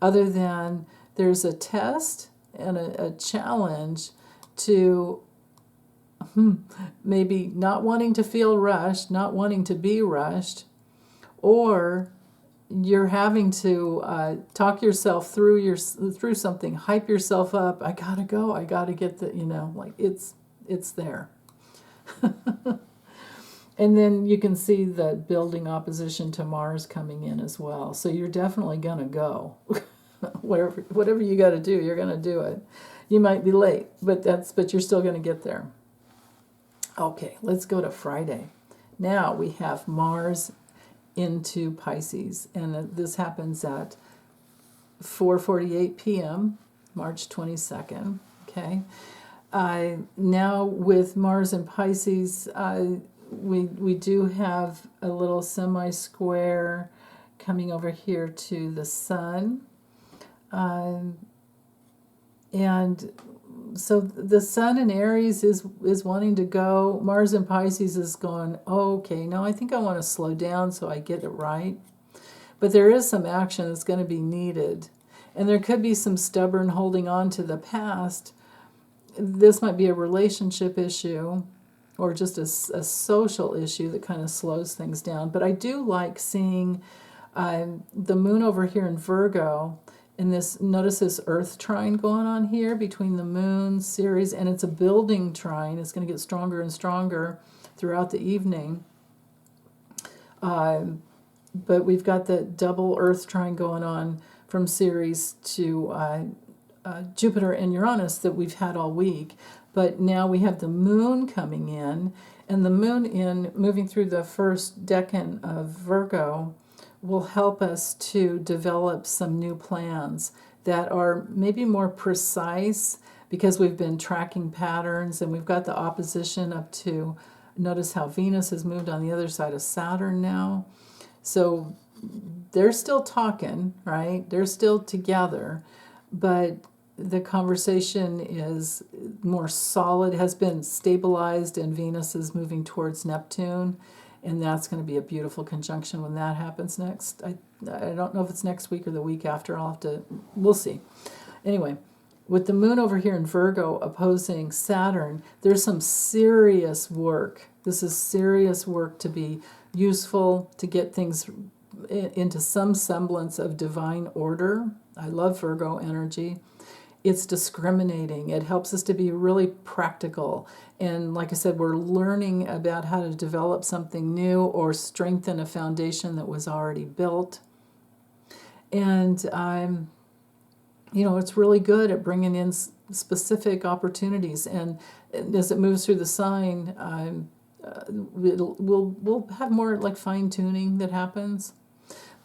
other than there's a test and a challenge to maybe not wanting to feel rushed, not wanting to be rushed, or you're having to talk yourself through something, hype yourself up. I gotta go. I gotta get it's there. And then you can see the building opposition to Mars coming in as well. So you're definitely gonna go. Whatever you got to do, you're gonna do it. You might be late, but you're still gonna get there. Okay, let's go to Friday. Now we have Mars into Pisces, and this happens at 4:48 p.m., March 22nd. Okay. Now with Mars in Pisces, we do have a little semi-square coming over here to the Sun, and so the Sun in Aries is wanting to go. Mars in Pisces is going, okay, no, I think I want to slow down so I get it right. But there is some action that's going to be needed. And there could be some stubborn holding on to the past. This might be a relationship issue or just a social issue that kind of slows things down. But I do like seeing the moon over here in Virgo. And notice this Earth trine going on here between the moon, Ceres, and it's a building trine. It's going to get stronger and stronger throughout the evening. But we've got the double Earth trine going on from Ceres to Jupiter and Uranus that we've had all week. But now we have the moon coming in, and the moon moving through the first decan of Virgo will help us to develop some new plans that are maybe more precise because we've been tracking patterns and we've got the opposition up to Notice how Venus has moved on the other side of Saturn now. So they're still talking, right? They're still together, but the conversation is more solid, has been stabilized, and Venus is moving towards Neptune, and that's going to be a beautiful conjunction when that happens next. I don't know if it's next week or the week after. We'll see. Anyway, with the moon over here in Virgo opposing Saturn, there's some serious work. This is serious work to be useful, to get things into some semblance of divine order. I love Virgo energy. It's discriminating. It helps us to be really practical. And like I said, we're learning about how to develop something new or strengthen a foundation that was already built. And it's really good at bringing in specific opportunities. And as it moves through the sign, we'll have more like fine tuning that happens.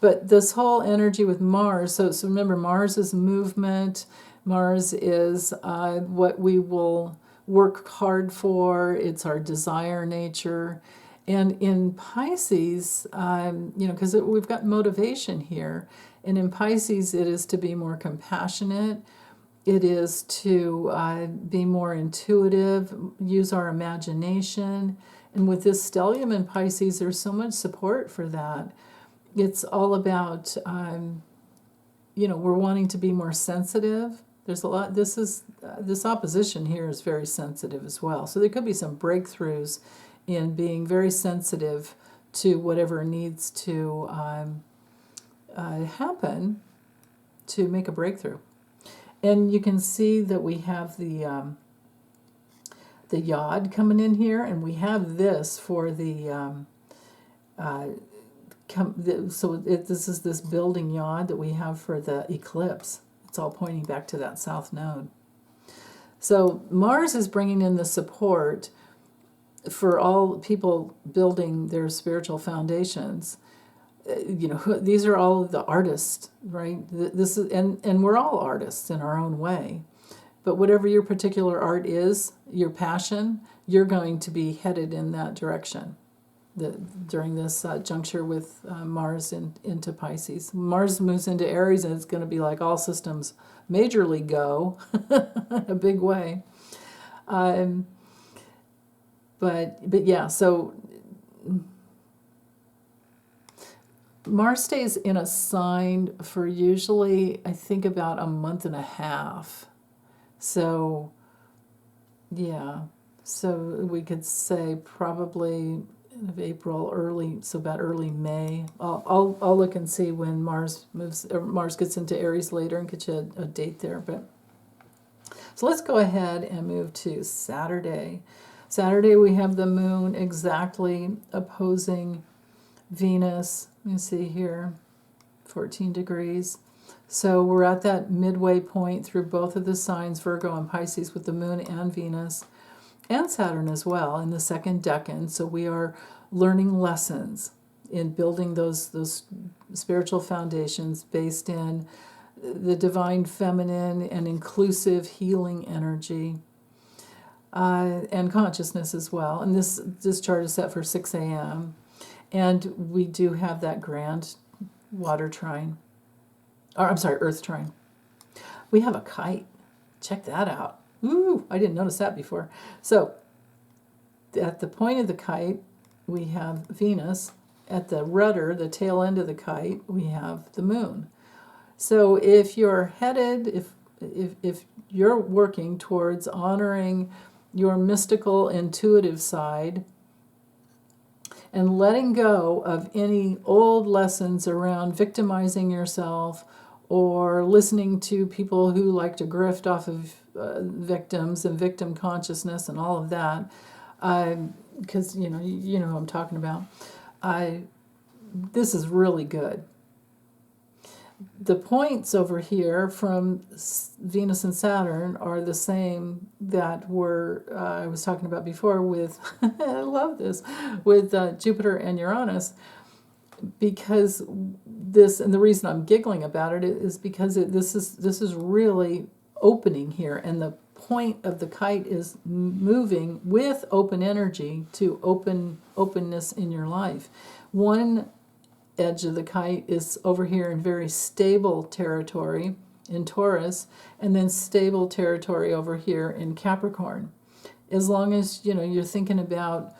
But this whole energy with Mars, so remember, Mars is movement. Mars is what we will work hard for. It's our desire nature. And in Pisces, because we've got motivation here. And in Pisces, it is to be more compassionate. It is to be more intuitive, use our imagination. And with this stellium in Pisces, there's so much support for that. It's all about, we're wanting to be more sensitive. There's a lot, this opposition here is very sensitive as well. So there could be some breakthroughs in being very sensitive to whatever needs to happen to make a breakthrough. And you can see that we have the yod coming in here, and we have this for the this is this building yod that we have for the eclipse. It's all pointing back to that south node. So Mars is bringing in the support for all people building their spiritual foundations. These are all the artists, right? This is, and we're all artists in our own way. But whatever your particular art is, your passion, you're going to be headed in that direction during this juncture with Mars into Pisces. Mars moves into Aries, and it's going to be like all systems majorly go, a big way. But yeah, so Mars stays in a sign for usually, I think, about a month and a half. So, yeah, so we could say probably of April, about early May. I'll look and see when Mars gets into Aries later and get you a date there. But so let's go ahead and move to Saturday. Saturday we have the moon exactly opposing Venus. Let me see here, 14 degrees. So we're at that midway point through both of the signs, Virgo and Pisces, with the moon and Venus, and Saturn as well in the second decan. So we are learning lessons in building those spiritual foundations based in the divine feminine and inclusive healing energy and consciousness as well. And this chart is set for 6 a.m. And we do have that grand water trine. Earth trine. We have a kite. Check that out. Ooh, I didn't notice that before. So at the point of the kite, we have Venus. At the rudder, the tail end of the kite, we have the moon. So if you're headed, if you're working towards honoring your mystical, intuitive side and letting go of any old lessons around victimizing yourself or listening to people who like to grift off of victims and victim consciousness and all of that, because you know who I'm talking about. This is really good. The points over here from Venus and Saturn are the same that were I was talking about before with I love this, with Jupiter and Uranus, because this, and the reason I'm giggling about it is because this is really opening here, and the point of the kite is moving with open energy to openness in your life. One edge of the kite is over here in very stable territory in Taurus, and then stable territory over here in Capricorn. As long as you're thinking about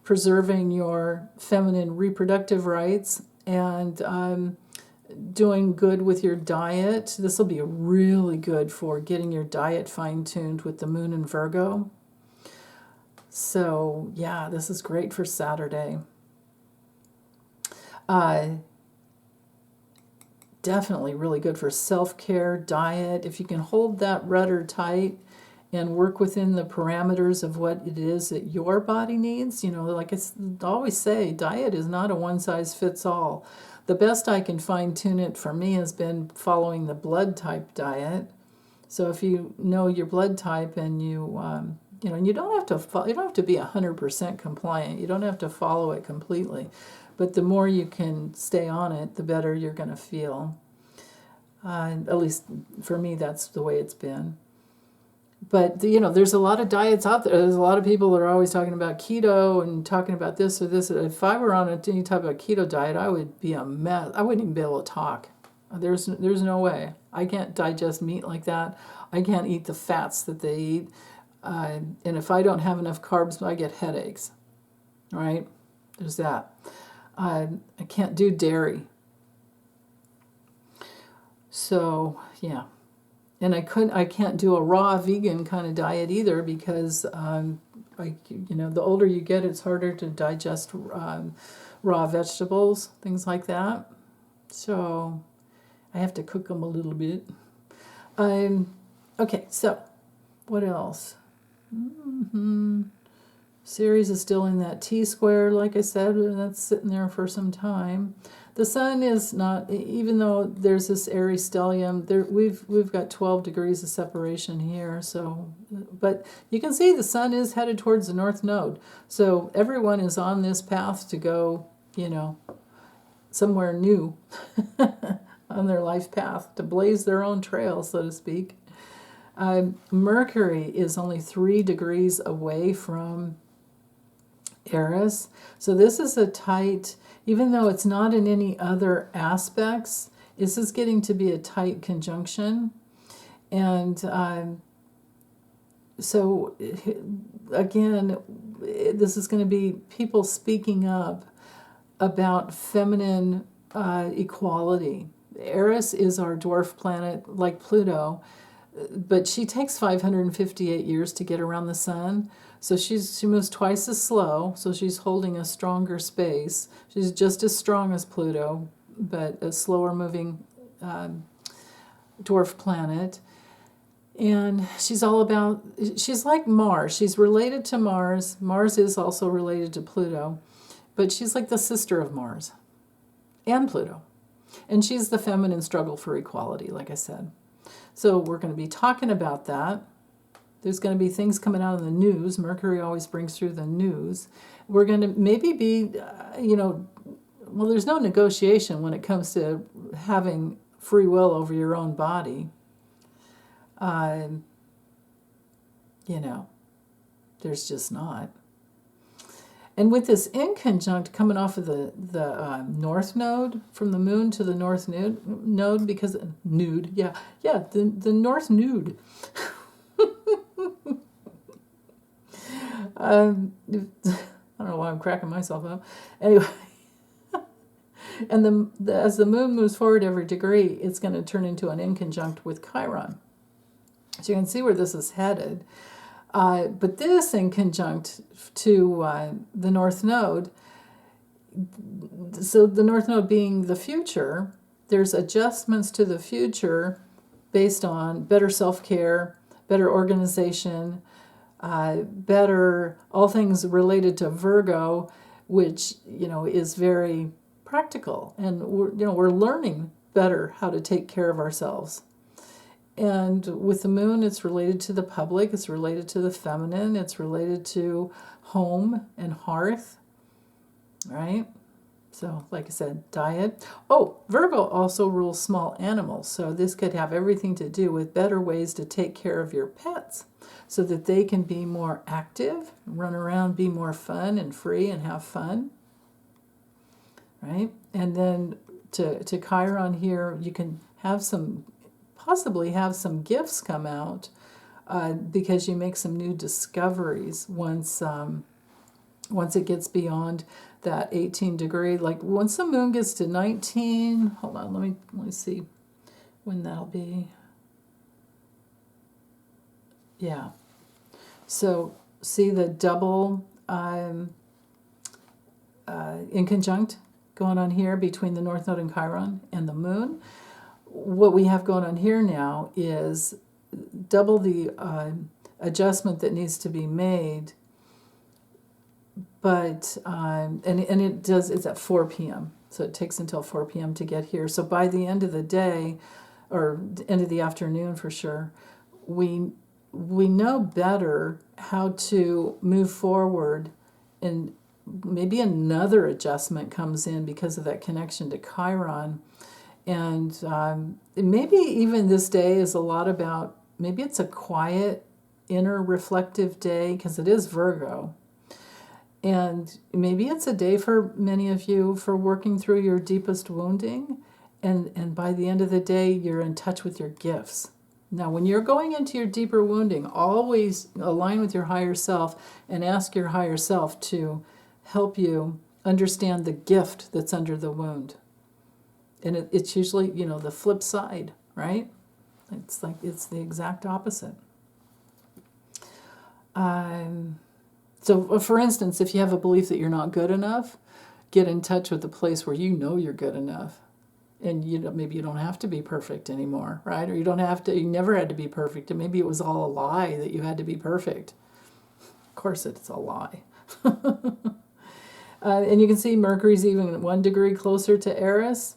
preserving your feminine reproductive rights and doing good with your diet, this will be really good for getting your diet fine-tuned with the moon in Virgo. So yeah, this is great for Saturday. Definitely really good for self-care, diet. If you can hold that rudder tight and work within the parameters of what it is that your body needs, like I always say, diet is not a one-size-fits-all. The best I can fine-tune it for me has been following the blood type diet. So if you know your blood type and you don't have to be 100% compliant. You don't have to follow it completely. But the more you can stay on it, the better you're going to feel. At least for me, that's the way it's been. But, there's a lot of diets out there. There's a lot of people that are always talking about keto and talking about this or this. If I were on any type of keto diet, I would be a mess. I wouldn't even be able to talk. There's no way. I can't digest meat like that. I can't eat the fats that they eat. And if I don't have enough carbs, I get headaches. All right? There's that. I can't do dairy. So, yeah. And I can't do a raw vegan kind of diet either because, the older you get, it's harder to digest raw vegetables, things like that. So I have to cook them a little bit. Okay, so what else? Ceres is still in that T-square, like I said, and that's sitting there for some time. The sun is not, even though there's this Aries stellium, we've got 12 degrees of separation here. So, but you can see the sun is headed towards the north node. So everyone is on this path to go, somewhere new on their life path, to blaze their own trail, so to speak. Mercury is only 3 degrees away from Eris. So this is a tight, even though it's not in any other aspects, this is getting to be a tight conjunction. And so again, this is going to be people speaking up about feminine equality. Eris is our dwarf planet, like Pluto, but she takes 558 years to get around the sun. So she moves twice as slow, so she's holding a stronger space. She's just as strong as Pluto, but a slower moving dwarf planet. And she's like Mars. She's related to Mars. Mars is also related to Pluto, but she's like the sister of Mars and Pluto. And she's the feminine struggle for equality, like I said. So we're going to be talking about that. There's going to be things coming out of the news. Mercury always brings through the news. We're going to maybe be, there's no negotiation when it comes to having free will over your own body. There's just not. And with this inconjunct coming off of the north node, from the moon to the north node, because the north nude. I don't know why I'm cracking myself up. Anyway, and as the moon moves forward every degree, it's going to turn into an inconjunct with Chiron. So you can see where this is headed. But this inconjunct to the north node, so the north node being the future, there's adjustments to the future based on better self-care, better organization, better all things related to Virgo, which is very practical, and we're learning better how to take care of ourselves. And with the moon, it's related to the public, it's related to the feminine, it's related to home and hearth, right? So, like I said, diet. Oh, Virgo also rules small animals. So this could have everything to do with better ways to take care of your pets so that they can be more active, run around, be more fun and free and have fun, right? And then to Chiron here, you can have possibly have some gifts come out because you make some new discoveries once it gets beyond that 18 degree. Like once the moon gets to 19, hold on, let me see when that'll be. Yeah. So see the double in conjunct going on here between the North Node and Chiron and the moon. What we have going on here now is double the adjustment that needs to be made, but and it's at 4 p.m. So it takes until 4 p.m. to get here. So by the end of the day, or end of the afternoon for sure, we know better how to move forward, and maybe another adjustment comes in because of that connection to Chiron. And maybe even this day is a lot about, maybe it's a quiet, inner reflective day because it is Virgo. And maybe it's a day for many of you for working through your deepest wounding. And by the end of the day, you're in touch with your gifts. Now, when you're going into your deeper wounding, always align with your higher self and ask your higher self to help you understand the gift that's under the wound. And it's usually, the flip side, right? It's the exact opposite. So, for instance, if you have a belief that you're not good enough, get in touch with the place where you know you're good enough. And maybe you don't have to be perfect anymore, right? Or you never had to be perfect. And maybe it was all a lie that you had to be perfect. Of course, it's a lie. And you can see Mercury's even 1 degree closer to Eris,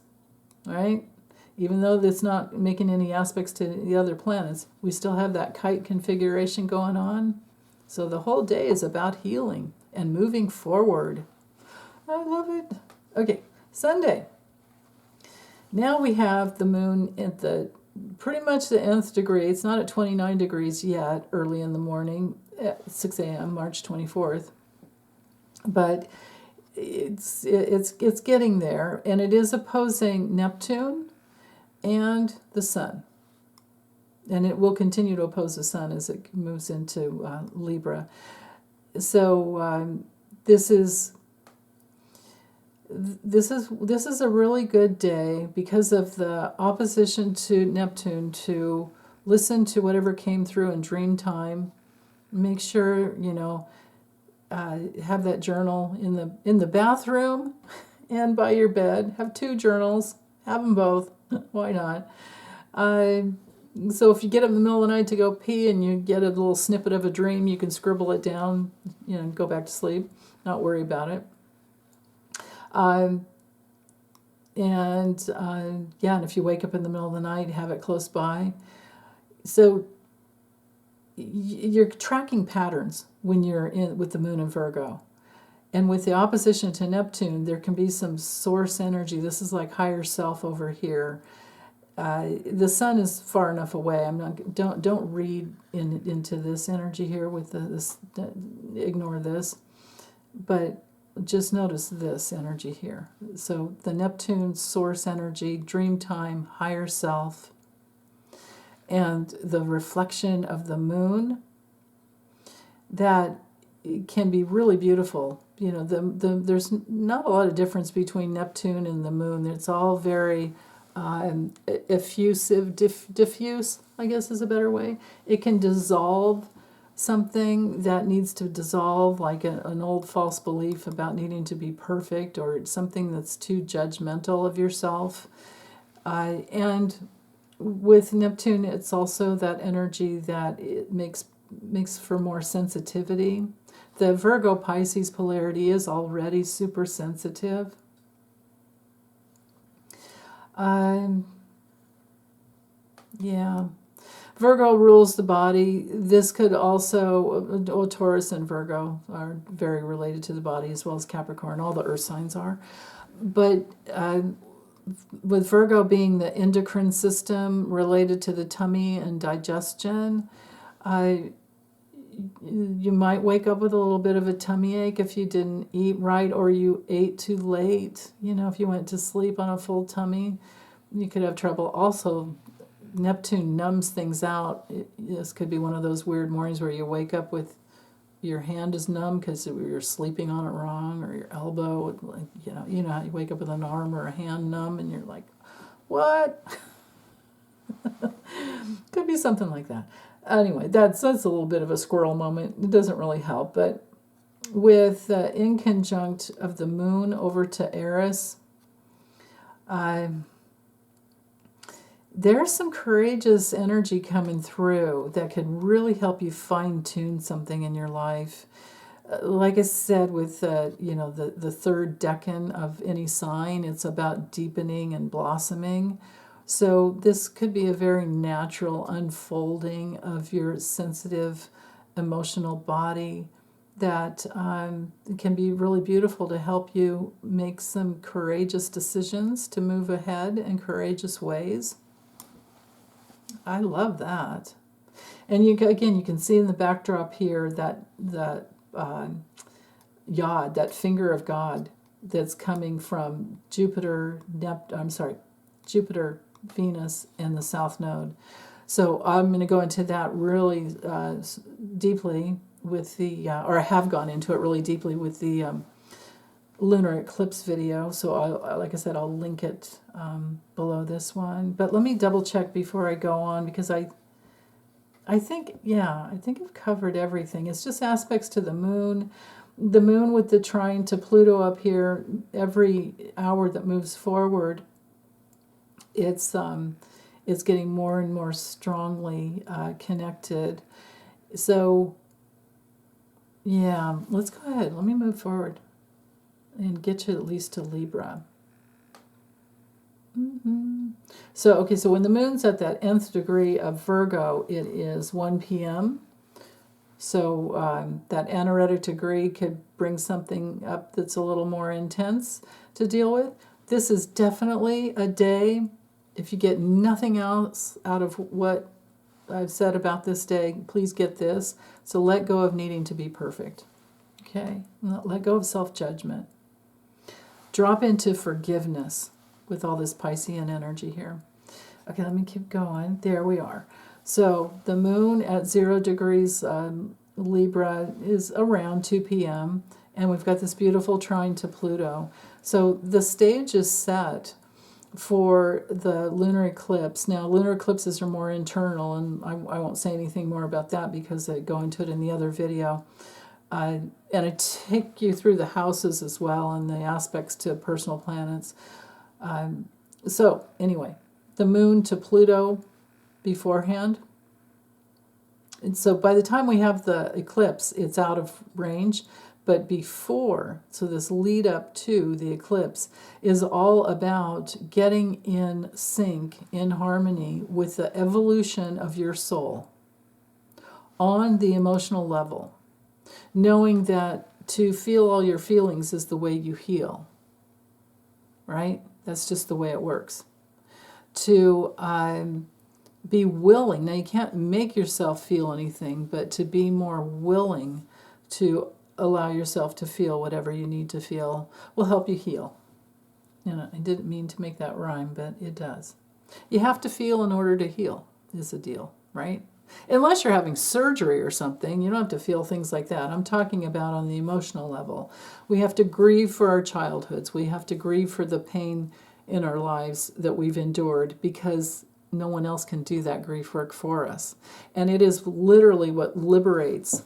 right? Even though that's not making any aspects to the other planets, we still have that kite configuration going on. So the whole day is about healing and moving forward. I love it. Okay, Sunday. Now we have the moon at pretty much the nth degree. It's not at 29 degrees yet, early in the morning at 6 a.m., March 24th. But it's getting there, and it is opposing Neptune and the Sun. And it will continue to oppose the Sun as it moves into Libra. So this is a really good day because of the opposition to Neptune to listen to whatever came through in dream time. Make sure have that journal in the bathroom and by your bed. Have 2 journals. Have them both. Why not? So if you get up in the middle of the night to go pee and you get a little snippet of a dream, you can scribble it down, go back to sleep, not worry about it. And if you wake up in the middle of the night, have it close by. So you're tracking patterns when you're in with the moon in Virgo. And with the opposition to Neptune, there can be some source energy. This is like higher self over here. The Sun is far enough away. Don't read into this energy here with this. Ignore this, but just notice this energy here. So the Neptune source energy, dream time, higher self, and the reflection of the moon. That can be really beautiful. There's not a lot of difference between Neptune and the moon. It's all very effusive, diffuse, I guess is a better way. It can dissolve something that needs to dissolve, like an old false belief about needing to be perfect, or something that's too judgmental of yourself. And with Neptune, it's also that energy that it makes for more sensitivity. The Virgo Pisces polarity is already super sensitive. Virgo rules the body. This could also, Taurus and Virgo are very related to the body, as well as Capricorn. All the earth signs are. But with Virgo being the endocrine system related to the tummy and digestion, you might wake up with a little bit of a tummy ache if you didn't eat right or you ate too late. You know, if you went to sleep on a full tummy, you could have trouble. Also, Neptune numbs things out. This could be one of those weird mornings where you wake up with your hand is numb because you're sleeping on it wrong, or your elbow, like, you know how you wake up with an arm or a hand numb and you're like, what? Could be something like that. Anyway, that's a little bit of a squirrel moment. It doesn't really help, but with in conjunct of the moon over to Eris, there's some courageous energy coming through that could really help you fine-tune something in your life. Like I said, with the third decan of any sign, it's about deepening and blossoming. So this could be a very natural unfolding of your sensitive, emotional body that can be really beautiful to help you make some courageous decisions to move ahead in courageous ways. I love that. And you can see in the backdrop here that Yod, that finger of God that's coming from Jupiter, Venus, and the South Node. So I'm going to go into that really deeply with or I have gone into it really deeply with the lunar eclipse video. So like I said, I'll link it below this one. But let me double check before I go on, because I think I've covered everything. It's just aspects to the moon. The moon with the trine to Pluto up here, every hour that moves forward, it's getting more and more strongly connected. So, yeah, let's go ahead. Let me move forward and get you at least to Libra. So when the moon's at that nth degree of Virgo, it is 1 p.m. So that anaretic degree could bring something up that's a little more intense to deal with. This is definitely a day, if you get nothing else out of what I've said about this day, please get this. So let go of needing to be perfect. Okay? Let go of self-judgment. Drop into forgiveness with all this Piscean energy here. Okay, let me keep going. There we are. So the moon at 0 degrees Libra is around 2 p.m. And we've got this beautiful trine to Pluto. So the stage is set for the lunar eclipse. Now, lunar eclipses are more internal, and I won't say anything more about that because I go into it in the other video. And I take you through the houses as well and the aspects to personal planets. So anyway, the moon to Pluto beforehand. And so by the time we have the eclipse, it's out of range. But before, so this lead up to the eclipse is all about getting in sync, in harmony with the evolution of your soul on the emotional level. Knowing that to feel all your feelings is the way you heal, right? That's just the way it works. To be willing, now you can't make yourself feel anything, but to be more willing to allow yourself to feel whatever you need to feel will help you heal. You know, I didn't mean to make that rhyme, but it does. You have to feel in order to heal, is the deal, right? Unless you're having surgery or something, you don't have to feel things like that. I'm talking about on the emotional level. We have to grieve for our childhoods. We have to grieve for the pain in our lives that we've endured, because no one else can do that grief work for us. And it is literally what liberates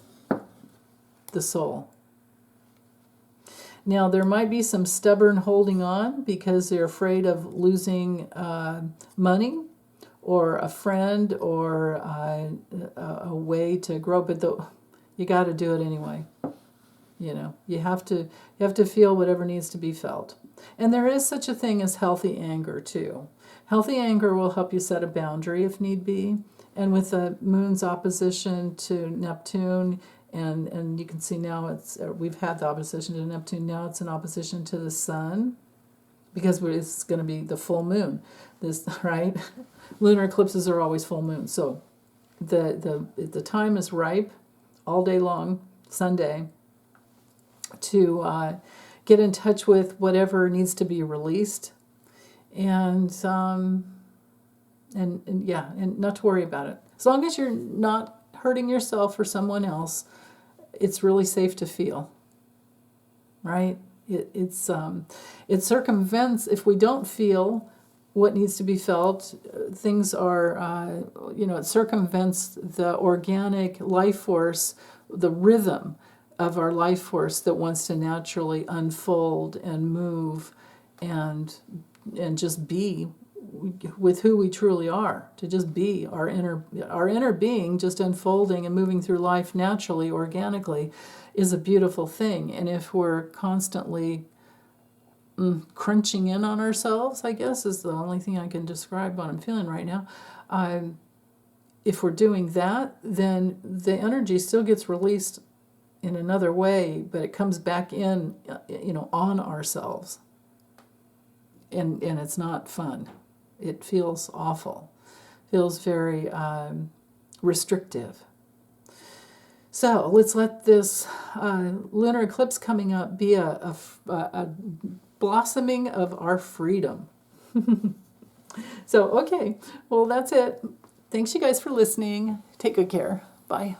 the soul. Now, there might be some stubborn holding on because they're afraid of losing money or a friend or a way to grow, but you got to do it anyway. You know, you have to feel whatever needs to be felt. And there is such a thing as healthy anger too. Healthy anger will help you set a boundary if need be. And with the moon's opposition to Neptune, and you can see now we've had the opposition to Neptune, now it's in opposition to the sun. because it's going to be the full moon. This, right? Lunar eclipses are always full moon. So the time is ripe all day long, Sunday, to get in touch with whatever needs to be released, and not to worry about it. As long as you're not hurting yourself or someone else, it's really safe to feel, right? It circumvents, if we don't feel what needs to be felt, things are, it circumvents the organic life force, the rhythm of our life force that wants to naturally unfold and move and just be with who we truly are, to just be our inner being, just unfolding and moving through life naturally, organically, is a beautiful thing. And if we're constantly crunching in on ourselves, I guess is the only thing I can describe what I'm feeling right now. If we're doing that, then the energy still gets released in another way, but it comes back in, on ourselves. And it's not fun. It feels awful. Feels very restrictive. So let's let this lunar eclipse coming up be a blossoming of our freedom. So, okay. Well, that's it. Thanks you guys for listening. Take good care. Bye.